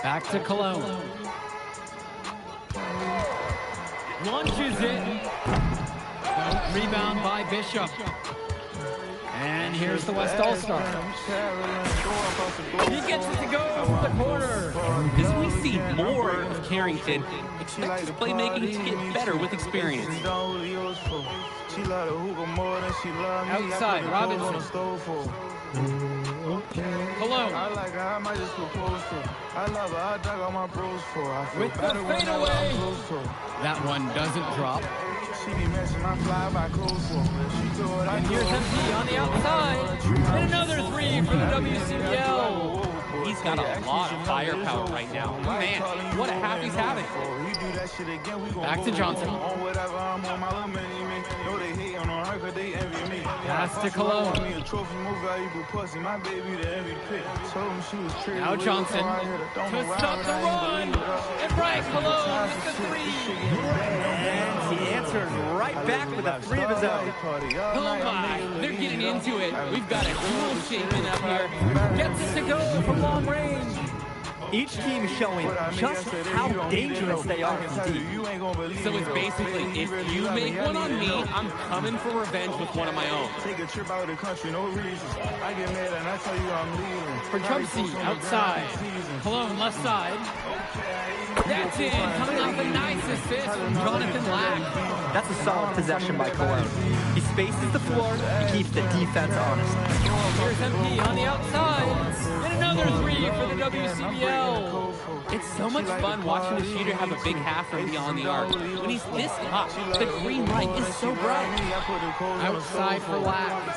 Back to Cologne. Launches it. Rebound by Bishop. And here's the West All-Star. He gets it to go from the corner. As we see more of Carrington, expect his playmaking to get better with experience. Outside, Robinson. Cologne. With the fadeaway. That one doesn't drop. And here's MP on the outside. And another three for the WCBL. He's got a lot of firepower right now. Man, what a half he's having. Back to Johnson. Pass to Cologne. Now Johnson to stop the run. And Brian Cologne with the three. And he answers right back with a three of his own. Oh my, they're getting into it. We've got a duel shaping up here. Gets it to go from long range. Each team showing just how dangerous they are from deep. So it's basically, if you make one on me, I'm coming for revenge with one of my own. Take a trip out of the country, no reason. I get mad and I tell you I'm leaving. For Trumpsy, outside. Cologne, left side. That's in, coming off a nice assist from Jonathan Lack. That's a solid possession by Cologne. He spaces the floor and keeps the defense honest. Here's MP on the outside. And another three for the WCBL. It's so much fun watching a shooter have a big half from beyond the arc. When he's this hot, the green light is so bright. Outside for Lack.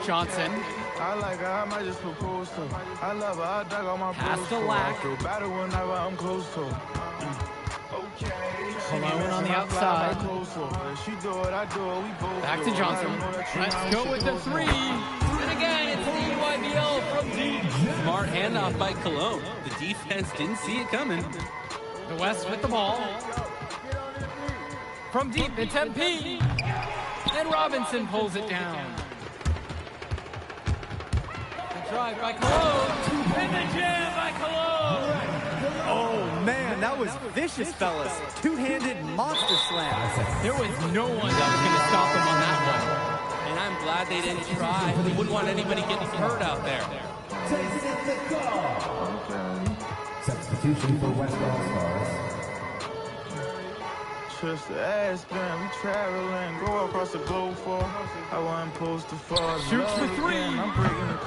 Johnson. I like her, I might just propose to her. I love her, I dug on my Pass to Lack. Better whenever I'm close to her. Cologne on the outside. Back to Johnson. Let's go with the three. And again, it's the EYBL from deep. Smart handoff by Cologne. The defense didn't see it coming. The West with the ball. From deep, it's MP. And Robinson pulls it down. The drive by Cologne. And the jam by Cologne. Oh man, that was vicious, fellas. Two-handed monster slam. There was no one that was going to stop him on that one. And I'm glad they didn't try. They wouldn't want anybody getting hurt out there. Substitution for West All-Stars. Just the ass band, we traveling, go across the globe for. I wasn't supposed to fall. Shoots for three.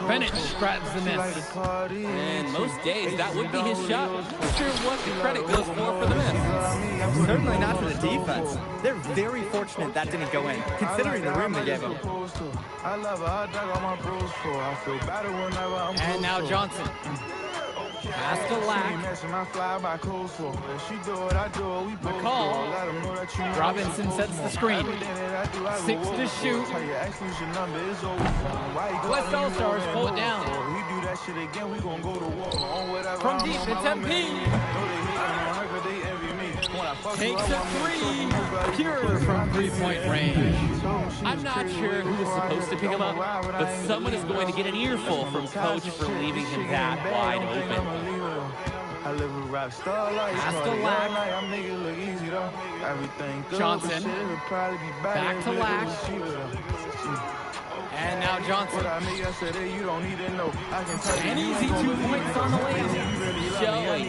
Bennett grabs the miss. And most days, that would be his shot. Not sure what the credit goes for the miss. Certainly not for the defense. They're very fortunate that didn't go in, considering the room they gave him. And now Johnson. Pass to Lack. McCall. Robinson sets the screen. 6 to shoot. West All-Stars pull it down. From deep, it's MP. Takes a three. Pure from three-point range. I'm not sure who was supposed to pick him up, but someone is going to get an earful from Coach for leaving him that wide open. I live a rock star life. Johnson. Back to Lack. And now Johnson. An easy 2 points on the way. Showing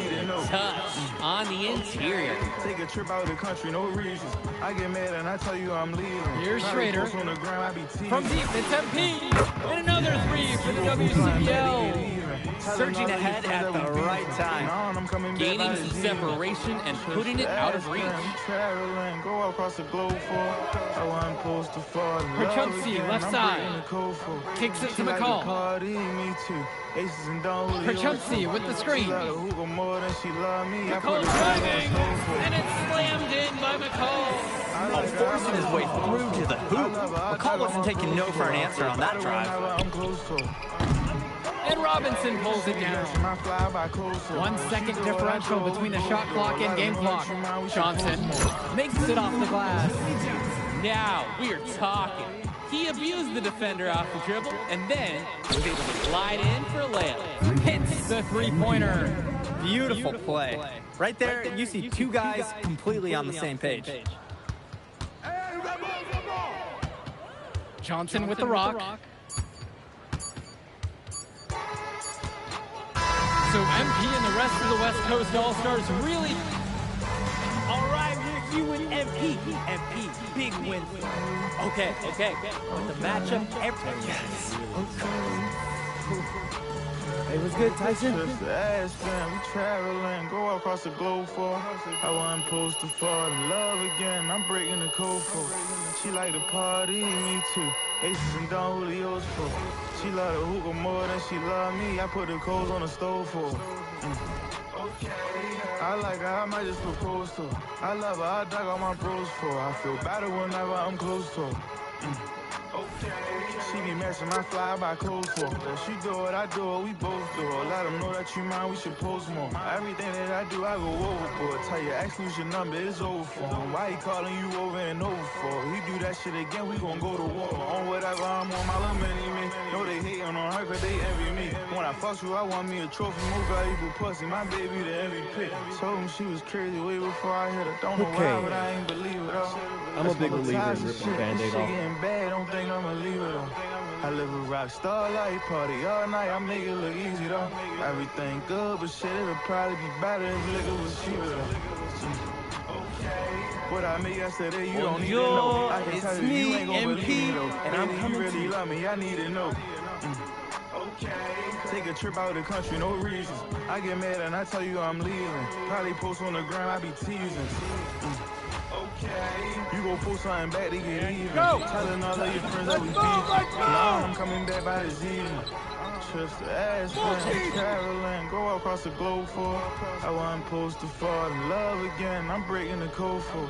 touch on the interior. Take a trip out of the country, no reasons. I get mad and I tell you I'm leaving. Here's Schrader. From deep, it's MP. And another three for the WCBL. Surging ahead at the right time. Gaining some separation and putting it out of reach. Go across the globe for. I wasn't supposed to fall. Perchumsky, left side. Kicks it to McCall. Perchumsky with the screen. McCall driving, and it's slammed in by McCall. Forcing his way through to the hoop. McCall wasn't taking no for an answer on that drive. And Robinson pulls it down. 1 second differential between the shot clock and game clock. Johnson makes it off the glass. Now we're talking. He abused the defender off the dribble and then was able to glide in for a layup. Hits the three-pointer. Beautiful play. Right there, you see two guys completely on the same page. Johnson with the rock. So MP and the rest of the West Coast All-Stars really... All right, here's you and MP. MP, big win. Okay. The matchup, everything. It was good, Tyson. Just the ass man, we traveling, go across the globe for. I wasn't supposed to fall in love again, I'm breaking the code for. She like to party, me too. Aces and Don Julio's for. She love the hookah more than she love me. I put the coals on the stove for. I like her, I might just propose to her. I love her, I dug all my bros for her. I feel better whenever I'm close to her. She be matching my fly by clothes for her. She do it, I do it, we both do it. Let them know that you mind, we should post more. Everything that I do, I go overboard. Tell your ex, lose your number, it's over for him. Why he calling you over and over for? He do that shit again, we gon' go to war. On whatever, I'm on my little mini-me. Know they hating on her cause they envy me. When I fuck you, I want me a trophy, more valuable pussy. My baby, the MVP. Told him she was crazy way before I hit her. Don't know why, but I ain't believe it all. I'm a big believer in ripping the Band-Aid off. Getting bad, don't think I'ma leave it though. I live a rock star life, party all night, I make it look easy though. Everything good, but shit, it'll probably be better if liquor was cheaper though. What I made yesterday, you don't need to know. I can tell you, you ain't gonna believe me though. And I'm coming you really love me, I need to know. Take a trip out of the country, no reason. I get mad and I tell you I'm leaving. Probably post on the ground, I be teasing. You go pull something back to get even. Telling all of your friends that we beef. Now I'm coming back by this evening. Just the ass man, traveling, go across the globe for. I wasn't supposed to fall in love again, I'm breaking the code for.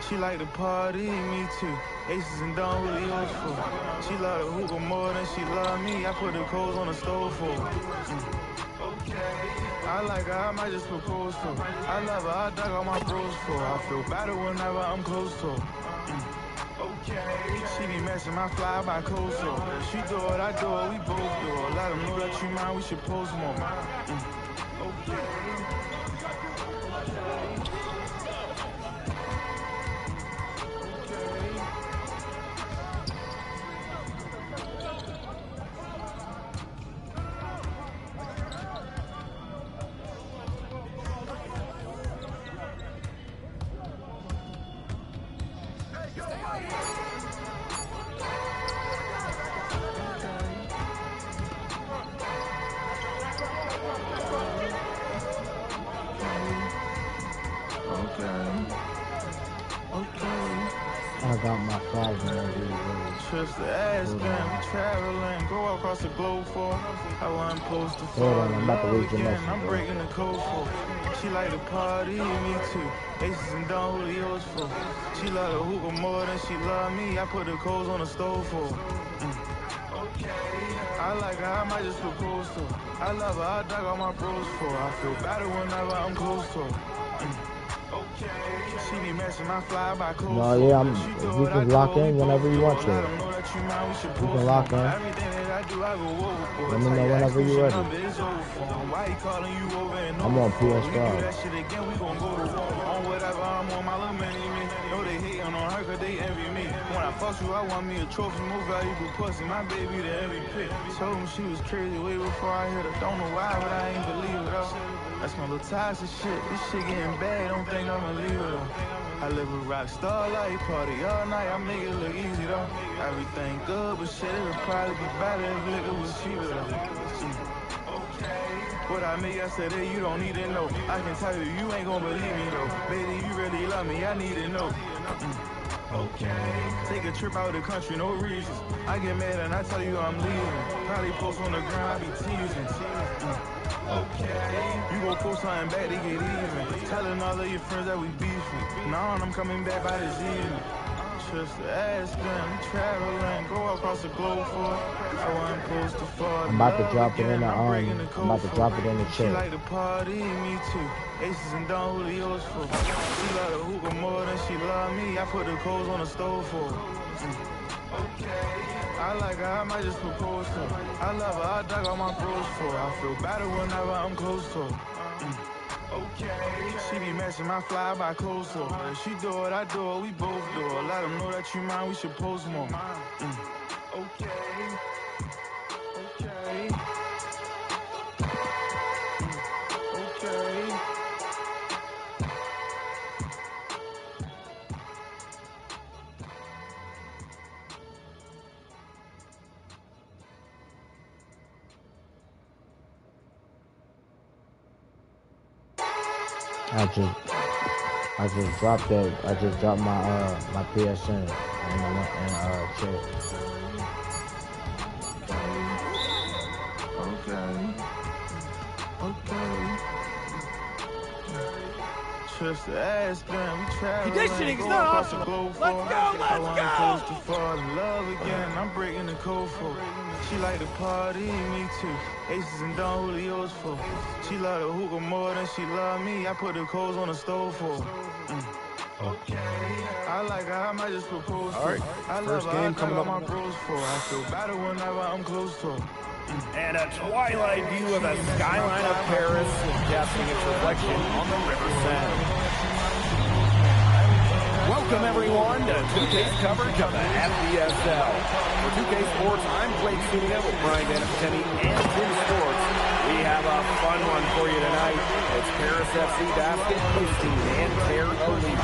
She like to party, me too. Aces and Don Julio's for. She love the hookah more than she love me. I put the coals on the stove for. I like her, I might just propose to her. I love her, I dug all my bros for her. I feel better whenever I'm close to her. She be matching my fly by coastal. She do it, I do it, we both do it. Let them know that you mind, we should post more. I got my flies already. Trust the ass man, we traveling, go across the globe for. I wasn't supposed to fall I'm in about to love lose the again, message, I'm bro. breaking the code for. She like to party, me too. Aces and Don Julio's for. She love the hookah more than she love me. I put the coals on the stove for. I like her, I might just propose to her. I love her, I dug all my bros for her. I feel better whenever I'm close to her. She be matching my fly by clothes. No, yeah, you can lock in whenever you want to. You can lock in. Let me know whenever you're ready. I'm on PS5. Know they hating on her cause they envy me. When I fuck you, I want me a trophy, more valuable pussy. My baby, the MVP. Told him she was crazy way before I hit her. Don't know why, but I ain't believe it though. That's my little toxic shit. This shit getting bad, don't think I'ma leave it though. I live a rock star life, party all night, I make it look easy though. Everything good, but shit, it'll probably be better if liquor was cheaper though. What I made yesterday, you don't need to know. I can tell you, you ain't gonna believe me though. Baby, you really love me, I need to know. Take a trip out of the country, no reasons. I get mad and I tell you I'm leaving. Probably post on the ground, I be teasing. You gon' post something back to get even. Telling all of your friends that we beefing. Now I'm coming back by this evening. Just the ass been traveling, go across the globe for it. I wasn't supposed to fall. I'm about to drop it in the I'm breaking the I'm code about to drop it in the She chat. like to party, me too. Aces and Don Julio's for. She love the hookah more than she love me. I put the coals on the stove for her. I like her, I might just propose to her. I love her, I dug all my bros for her. I feel better whenever I'm close to her. She be matching my fly by clothes for her. If she do it, I do it, we both do it. Let them know that you mind, we should post more. Okay. I just dropped that. I just dropped my my PSN and chat. Trust the ass band, we traveling. Conditioning's not optional. Let's go, let's go! To fall in love again, I'm breaking the code for her. She like to party, me too. Aces and Don Julio's for. She love the hookah more than she love me. I put the coals on the stove for her. I like her, I might just propose to her. I love her, I got all my bros for her. I feel better whenever I'm close to her. And a twilight view of the skyline of Paris, casting its reflection on the River Seine. Welcome, everyone, to 2K's coverage of the FBSL. For 2K Sports, I'm Blake Sunia with Brian Danapateni and Team Sports. We have a fun one for you tonight. It's Paris FC Basket hosting Nanterre Elite.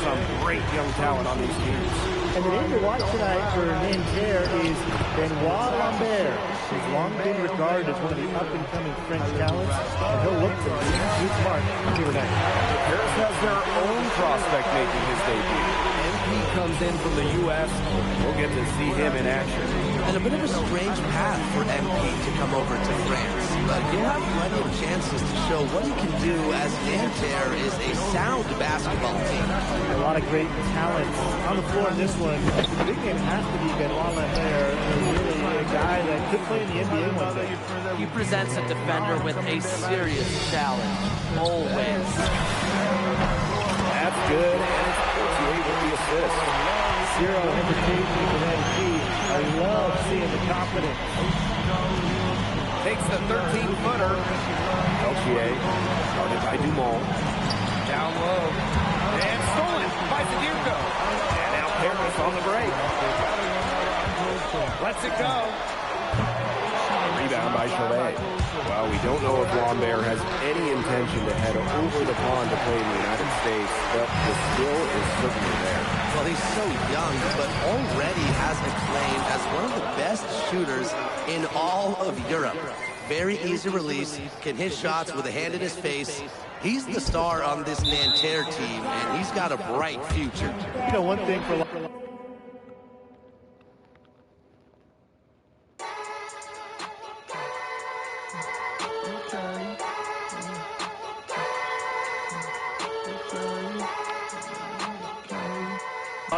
Some great young talent on these teams. And the name to watch tonight for Nanterre is Benoit Lambert. He's long been regarded as one of the up-and-coming French talents, and he'll look to lead his mark here tonight. Paris has their own prospect making his debut. MP comes in from the U.S. We'll get to see him in action. And a bit of a strange path for MP to come over to France. But he'll have plenty of chances to show what he can do, as Nanterre is a sound basketball team. A lot of great talent on the floor in this one. The big game has to be Benoit Lambert, really a guy that could play in the NBA one day. He presents a defender with a serious challenge, always. That's good, and it's 48 with the assist. Zero hesitation with MP. I love seeing the confidence. Takes the 13-footer. Peltier, guarded by Dumont. Down low. And stolen by Zadirko. And now Paris on the break. Lets it go. Rebound by Chalet. Well, we don't know if Lambert has any intention to head over the pond to play in the United States, but the skill is certainly there. Well, he's so young, but already has acclaim as one of the best shooters in all of Europe. Very easy release, can hit shots with a hand in his face. He's the star on this Nanterre team, and he's got a bright future. You know, one thing for a lot of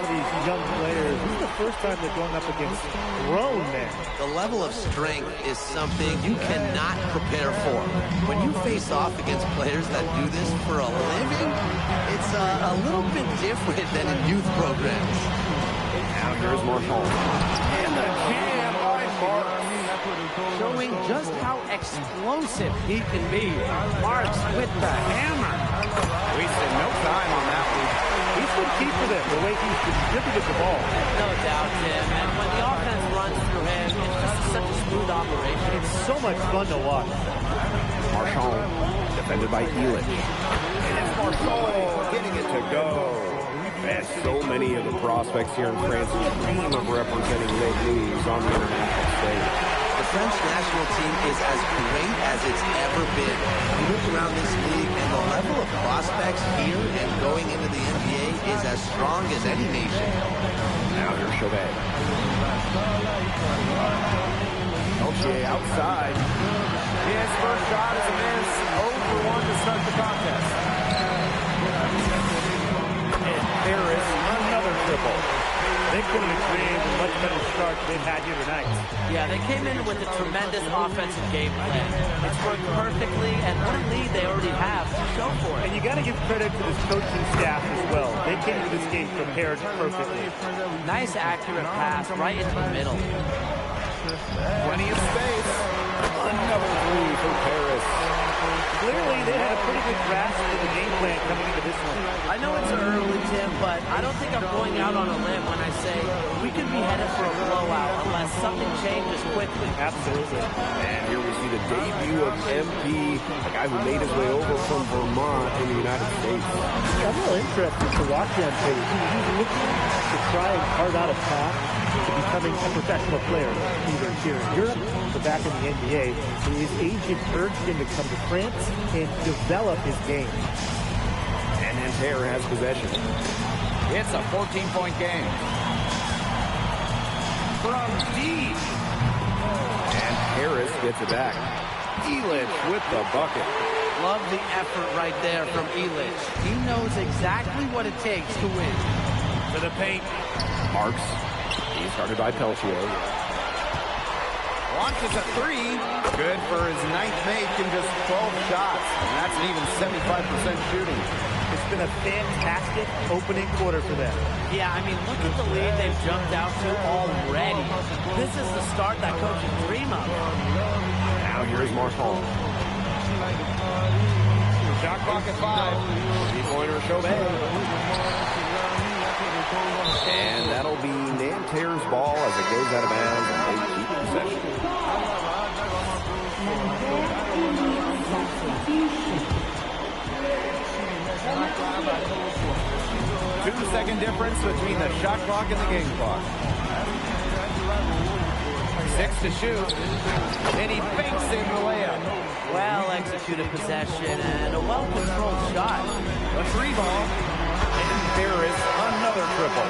these young players, this is the first time they're going up against grown men. The level of strength is something you cannot prepare for. When you face off against players that do this for a living, it's a little bit different than in youth programs. Now here's Marshall. And the jam by Marks. Showing just how explosive he can be. Marks with the hammer. Wasting no time on that one. He's been key for them, the way he's distributed the ball. No doubt, Tim. And when the offense runs through him, it's just such a smooth operation. It's so much fun to watch. Marchand, defended by Elitch. And it's Marchand getting it to go. And so many of the prospects here in France dream of representing Les Blues on the international stage. The French national team is as great as it's ever been. You look around this league, and the level of prospects here and going into the NBA is as strong as any nation. Now here's Chauvet. Peltier outside. His first shot is a miss. 0 for 1 to start the contest. And Paris, another triple. They couldn't have created a much better start they've had here tonight. Yeah, they came in with a tremendous offensive game plan. It's worked perfectly, and what a lead they already have to show for it. And you got to give credit to this coaching staff as well. They came to this game prepared perfectly. Nice, accurate pass right into the middle. Plenty of space. Another three for Paris. Clearly, they had a pretty good grasp of the game plan coming into this one. I know it's early, Tim, but I don't think I'm going out on a limb when I say we could be headed for a blowout unless something changes quickly. Absolutely. And here we see the debut of MP, a guy who made his way over from Vermont in the United States. I'm real interested to watch MP. He's looking to try and carve out a path to becoming a professional player, either here in Europe or back in the NBA. His agent urged him to come to France and develop his game. And Nanterre has possession. It's a 14-point game. From deep. And Harris gets it back. Elich with the bucket. Love the effort right there from Elich. He knows exactly what it takes to win. To the paint. Marks. He's guarded by Peltier. Launches a three. Good for his ninth make in just 12 shots. And that's an even 75% shooting. It's been a fantastic opening quarter for them. Yeah, I mean, look at the lead they've jumped out to already. This is the start that coaches dream of. Now here's Marshall. Shot clock at 5. Three-pointer Chauvet. And that'll be Nanterre's ball as it goes out of bounds and they keep possession. Two-second difference between the shot clock and the game clock. 6 to shoot. And he fakes in the layup. Well-executed possession and a well-controlled shot. A three ball. And there is another triple.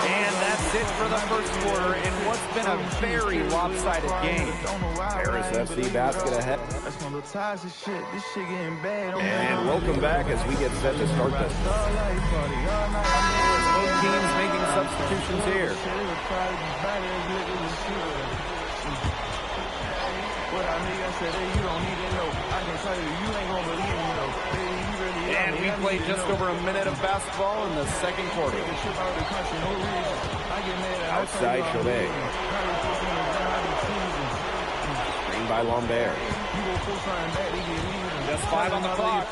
And that's it for the first quarter in what's been a very lopsided game. Paris FC basket ahead. And welcome back as we get set to start this. Both teams making substitutions here. And we played just over a minute of basketball in the second quarter. Outside Chauvet. Screen by Lambert. Just 5 on the clock.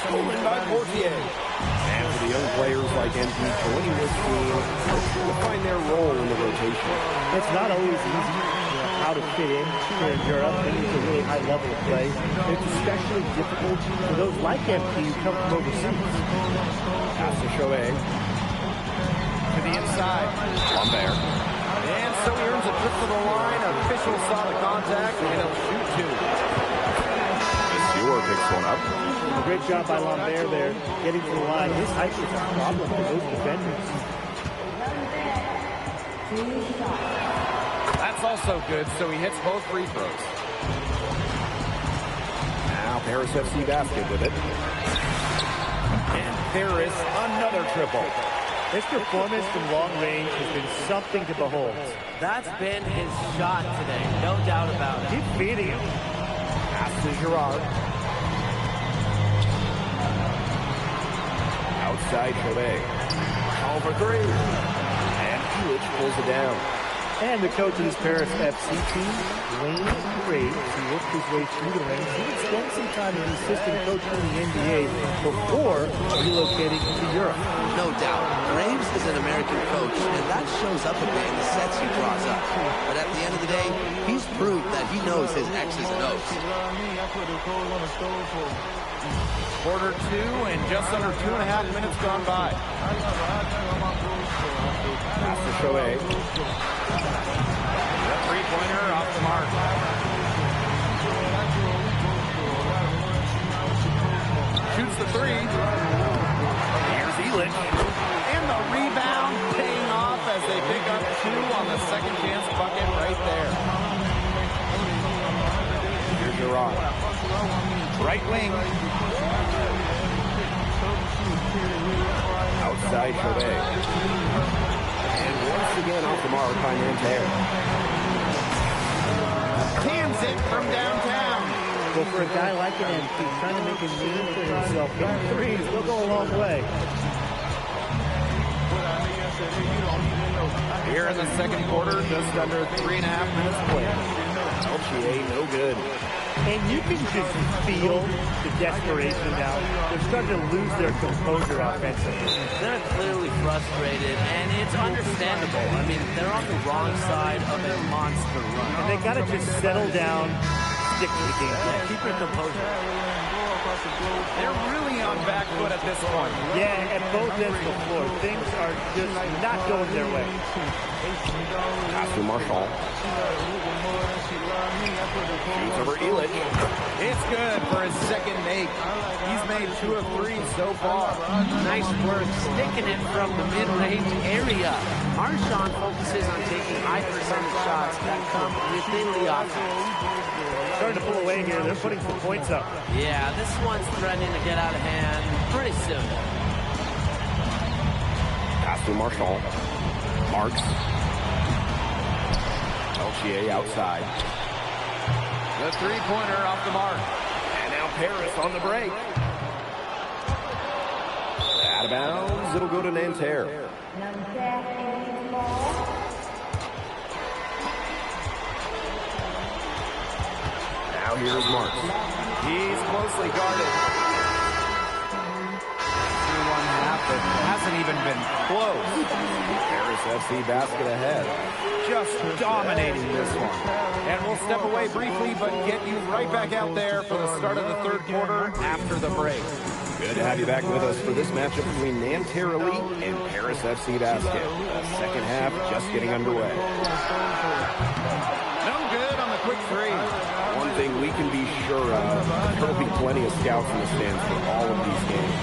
Stolen by Portier. And for the young players like MP joining this team, they're trying to find their role in the rotation. It's not always easy how to fit in here in Europe. It needs a really high level of play. It's especially difficult for those like MP who come from overseas. Pass to Chauvet. To the inside. Lambert. And so he earns a trip to the line. Officials saw the contact, and he'll shoot 2. Stewart picks one up. A great job by Lambert there, getting to the line. His height is a problem for those defenders. That's also good, so he hits both free throws. Now Paris FC basket with it. And Paris another triple. His performance from long range has been something to behold. That's been his shot today, no doubt about it. Keep feeding him. Pass to Girard. Outside Chauvet. Call for 3. And Elich pulls it down. And the coach of this Paris FC team, Wayne Graves, who worked his way through the ranks. He would spend some time as assistant coach in the NBA before relocating to Europe. No doubt. Graves is an American coach, and that shows up a bit in the sets he draws up. But at the end of the day, he's proved that he knows his X's and O's. Quarter 2 and just under 2.5 minutes gone by. Pass to Chauvet. The three-pointer off the mark. Shoots the 3. Here's Elich. And the rebound paying off as they pick up 2 on the second chance bucket right there. Here's Girard. Right wing. Outside Chauvet. Once again off the mark by Nanterre. Cans it from downtown. Well, for a guy like an MP, trying to make a name for himself, hitting threes will go a long way. Here in the second quarter, just under 3.5 minutes played. Peltier, no good. And you can just feel the desperation now. They're starting to lose their composure offensively. They're clearly frustrated, and it's understandable. I mean, they're on the wrong side of a monster run. And they got to just settle down, stick to the game. Yeah, keep your composure. They're really on back foot at this point. Yeah, at both ends of the floor. Things are just not going their way. Pass to Marshall. Shoots over Elick. It's good for his second make. He's made 2 of 3 so far. Nice work sticking it from the mid-range area. Marshawn focuses on taking high percentage shots that come within the offense. Starting to pull away here. They're putting some points up. Yeah, this one's threatening to get out of hand pretty soon. Pass to Marshall. Marks. Peltier outside. The three-pointer off the mark. And now Paris on the break. Out of bounds. It'll go to Nanterre. Now here's Marks. He's closely guarded. 2-1-1 it hasn't even been close. Paris FC basket ahead. Just dominating this one. And we'll step away briefly, but get you right back out there for the start of the third quarter after the break. Good to have you back with us for this matchup between Nanterre Elite and Paris FC Basket. The second half just getting underway. No good on the quick three. One thing we can be sure of, there will be plenty of scouts in the stands for all of these games.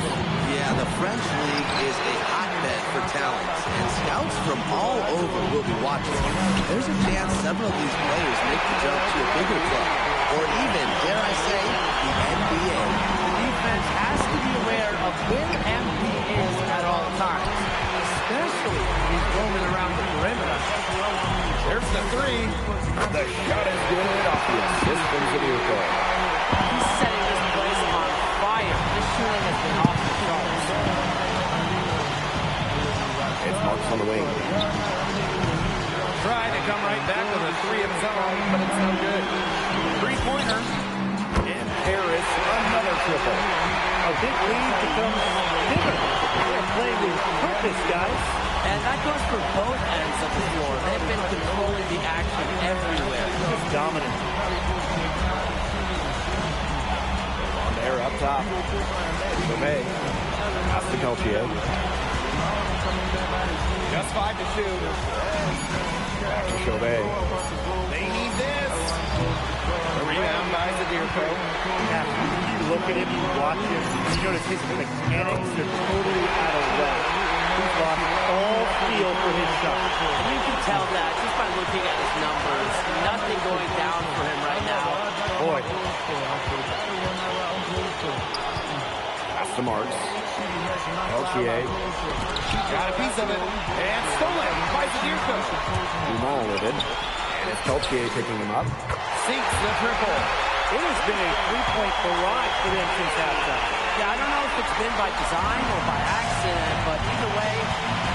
Yeah, the French League is a hotbed for talents, and scouts from all over will be watching. There's a chance several of these players make the jump to a bigger club, or even, dare I say, the NBA. Defense has to be aware of where MP is at all times, especially when he's roaming around the perimeter. There's the three. The shot is good off the assist from Zadirko. He's setting this place on fire. This shooting has been off the charts. It's Marks on the wing. Tried to come right back with a three of his own, but it's no good. Three-pointer. And Paris, another triple. A big lead becomes bigger. They're playing with purpose, guys. And that goes for both ends of the floor. They've been controlling the action everywhere. Just dominant. On there up top. Chauvet. Pass to Peltier. Just 5 to shoot. Back to Chauvet. They need this. The rebound by Zadirko. You look at him, you watch him, you notice his mechanics are totally out of whack. He's lost all feel for his shot. And you can tell that just by looking at his numbers. Nothing going down for him right now. Boy. Pass to Marks. Peltier. Got a piece of it. And stolen by Zadirko. Dumont with it. And it's Peltier picking him up. Sinks the triple. It has been a three-point barrage for them since halftime. Yeah, I don't know if it's been by design or by accident, but either way,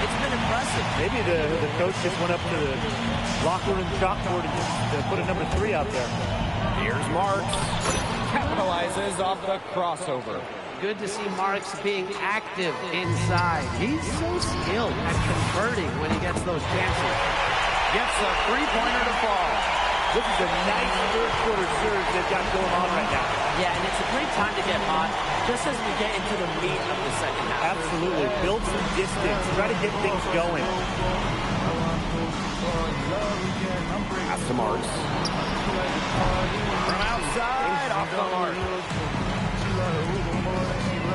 it's been impressive. Maybe the coach just went up to the locker room chalkboard and just put a number 3 out there. Here's Marks. Capitalizes off the crossover. Good to see Marks being active inside. He's so skilled at converting when he gets those chances. Gets a three-pointer to fall. This is a nice third-quarter surge they've got going on right now. Yeah, and it's a great time to get hot, just as we get into the meat of the second half. Absolutely. Build some distance. Try to get things going. Pass to Marks. From outside, off the mark.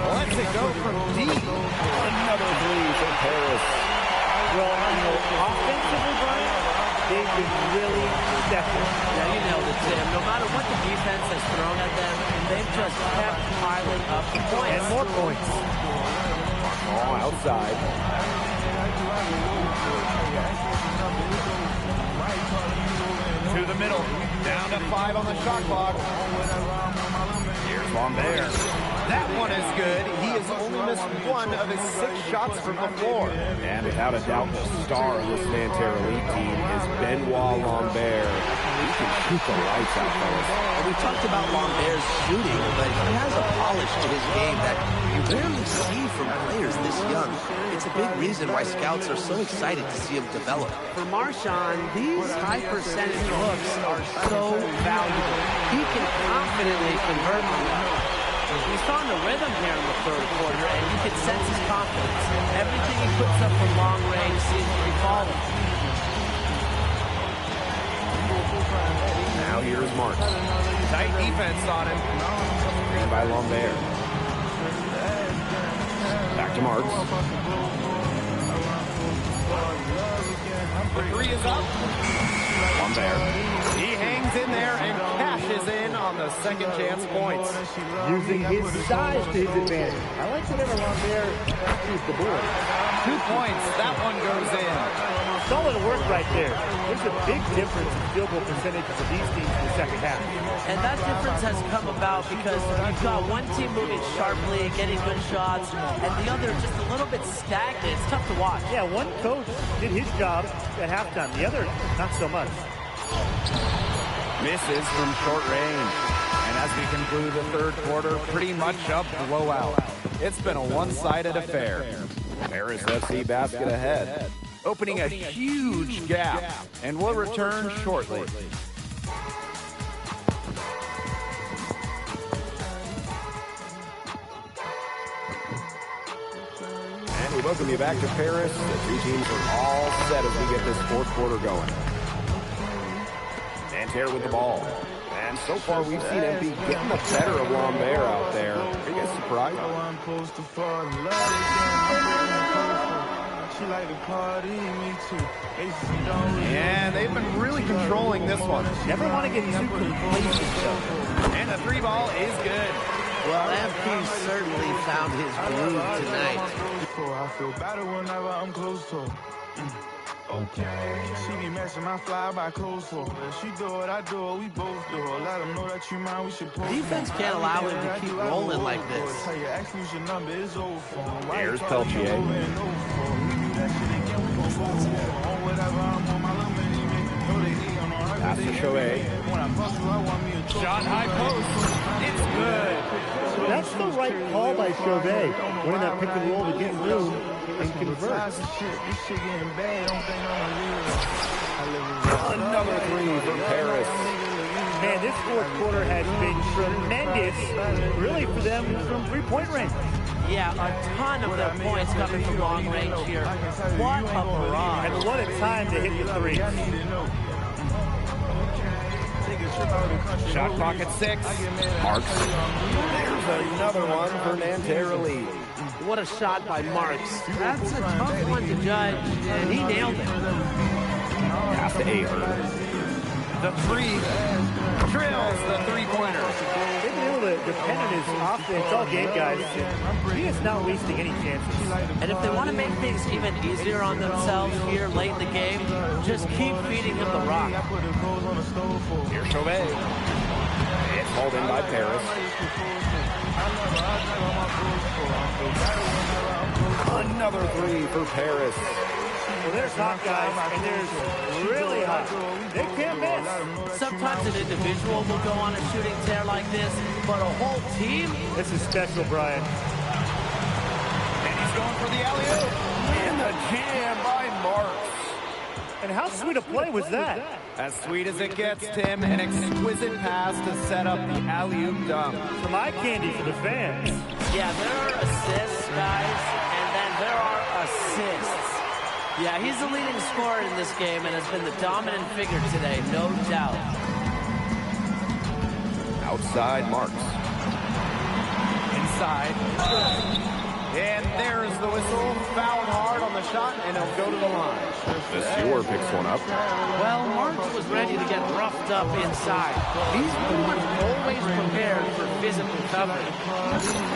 Lets it go from deep. Another three for Paris. Well, offensively, Brian, they've been really stepping. Yeah, you nailed it, Tim. No matter what the defense has thrown at them, they've just kept piling up the points. And more points. All outside. middle. Down to 5 on the shot clock. Here's Lambert. That one is good. He has only missed 1 of his 6 shots from the floor. And without a doubt, the star of this Nanterre Elite team is Benoit Lambert. He can shoot the lights out, fellas. And we talked about Lambert's shooting, but he has a polish to his game that you rarely see from players this young. It's a big reason why scouts are so excited to see him develop. For Marchand, these high percentage looks are so valuable. He can confidently convert on them. He's found a rhythm here in the third quarter, and you can sense his confidence. Everything he puts up from long range seems to be falling. Now here's Marks. Tight defense on him. Screen by Lambert. Back to Marks. The 3 is up. Lambert. He hangs in there and cashes in on the second chance points. Using his size to his advantage. I like whenever Lambert sees the board. 2 points. That one goes in. Solid work right there. There's a big difference in field goal percentage for these teams in the second half. And that difference has come about because you've got one team moving sharply, getting good shots, and the other just a little bit stagnant. It's tough to watch. Yeah, one coach did his job at halftime. The other, not so much. Misses from short range. And as we conclude the third quarter, pretty much a blowout. It's been a one-sided affair. Paris FC basket ahead, opening a huge gap, and we'll return shortly. And we welcome you back to Paris. The 2 teams are all set as we get this fourth quarter going. Nanterre with the ball. And so far, we've seen MP getting the better of Lambert out there. Are you guys surprised? And they've been really controlling this one. Never want to get too complacent, though. And the 3 ball is good. Well, MP certainly found his groove tonight. I feel better whenever I'm close to her. Okay. She be matching my fly by clothes for her. She do it, I do it, we both do it. Let them know that you mind, we should post. Defense can't allow him to keep rolling like this. Here's Peltier. Pass to Chauvet. Shot high post. It's good. That's the right call by Chauvet. Running that pick and roll to get room and convert. Another 3 from Paris. Man, this fourth quarter has been tremendous, really, for them from three-point range. Yeah, a ton of their points coming from long range here. What a barrage. And what a time to hit the 3. Shot clock at 6. Marks. There's another one for Nanterre Elite. What a shot by Marks. That's a tough one to judge, and he nailed it. Pass to Ahern. The 3 drills the 3-pointer. They've been able to depend on his offense all game, guys. He is not wasting any chances. And if they want to make things even easier on themselves here late in the game, just keep feeding him the rock. Here's Chauvet. It's hauled in by Paris. Another 3 for Paris. Well, there's hot guys, and there's really hot. They can't miss. Sometimes an individual will go on a shooting tear like this, but a whole team? This is special, Brian. And he's going for the alley-oop. And the jam by Marks. And how sweet a play was that? As sweet as it gets, Tim. An exquisite pass to set up the alley-oop dunk. Some eye candy for the fans. Yeah, there are assists, guys, and then there are assists. Yeah, he's the leading scorer in this game and has been the dominant figure today, no doubt. Outside Marks. Inside. And there's the whistle. Fouled hard on the shot, and he'll go to the line. The Stewart picks one up. Well, Marks was ready to get roughed up inside. He's pretty much always prepared for physical coverage.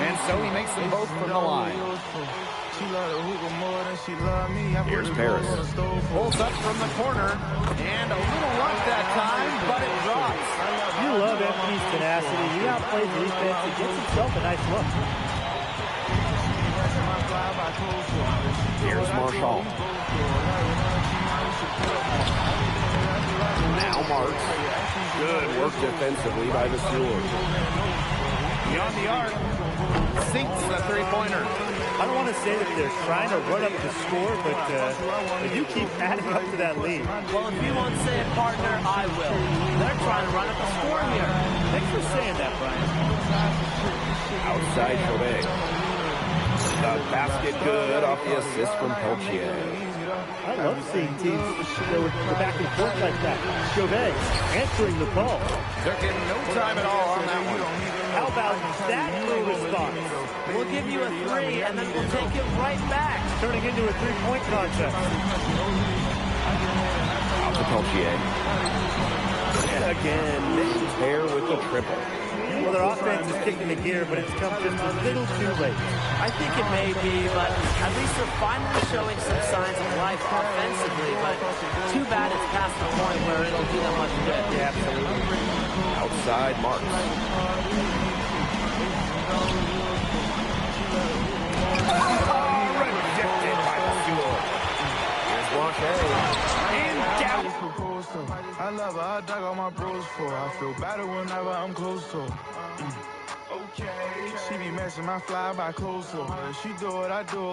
And so he makes them both from the line. She love the hookah more than she love me. Here's Paris. Pulls up from the corner, and a little luck that time, but it drops. You love MP's tenacity. He outplays defense and gets himself a nice look. Here's Marshall. Now Marks. Good work defensively by the Steelers. Beyond the arc, sinks the three-pointer. I don't want to say that they're trying to run up the score, but they do keep adding up to that lead. Well, if you won't say it, partner, I will. They're trying to run up the score here. Thanks for saying that, Brian. Outside Chauvet. The basket good off the assist from Peltier. I love seeing teams go back and forth like that. Chauvet answering the call. Took him no time at all on that one. How about that for a response? We'll give you a three, and then we'll take it right back. Turning into a three-point contest. Out to Peltier. And again, they pair with the triple. Well, their offense is kicking the gear, but it's come just a little too late. I think it may be, but at least they're finally showing some signs of life offensively, but too bad it's past the point where it'll do them much good. Yeah, absolutely. Outside Marks. Rejected by the Steelers. Here's Blanchet. In down. I love her, I dug all my bros for her. I feel better whenever I'm close to her. Okay. She be messing my fly by clothes for her. She do it, I do it.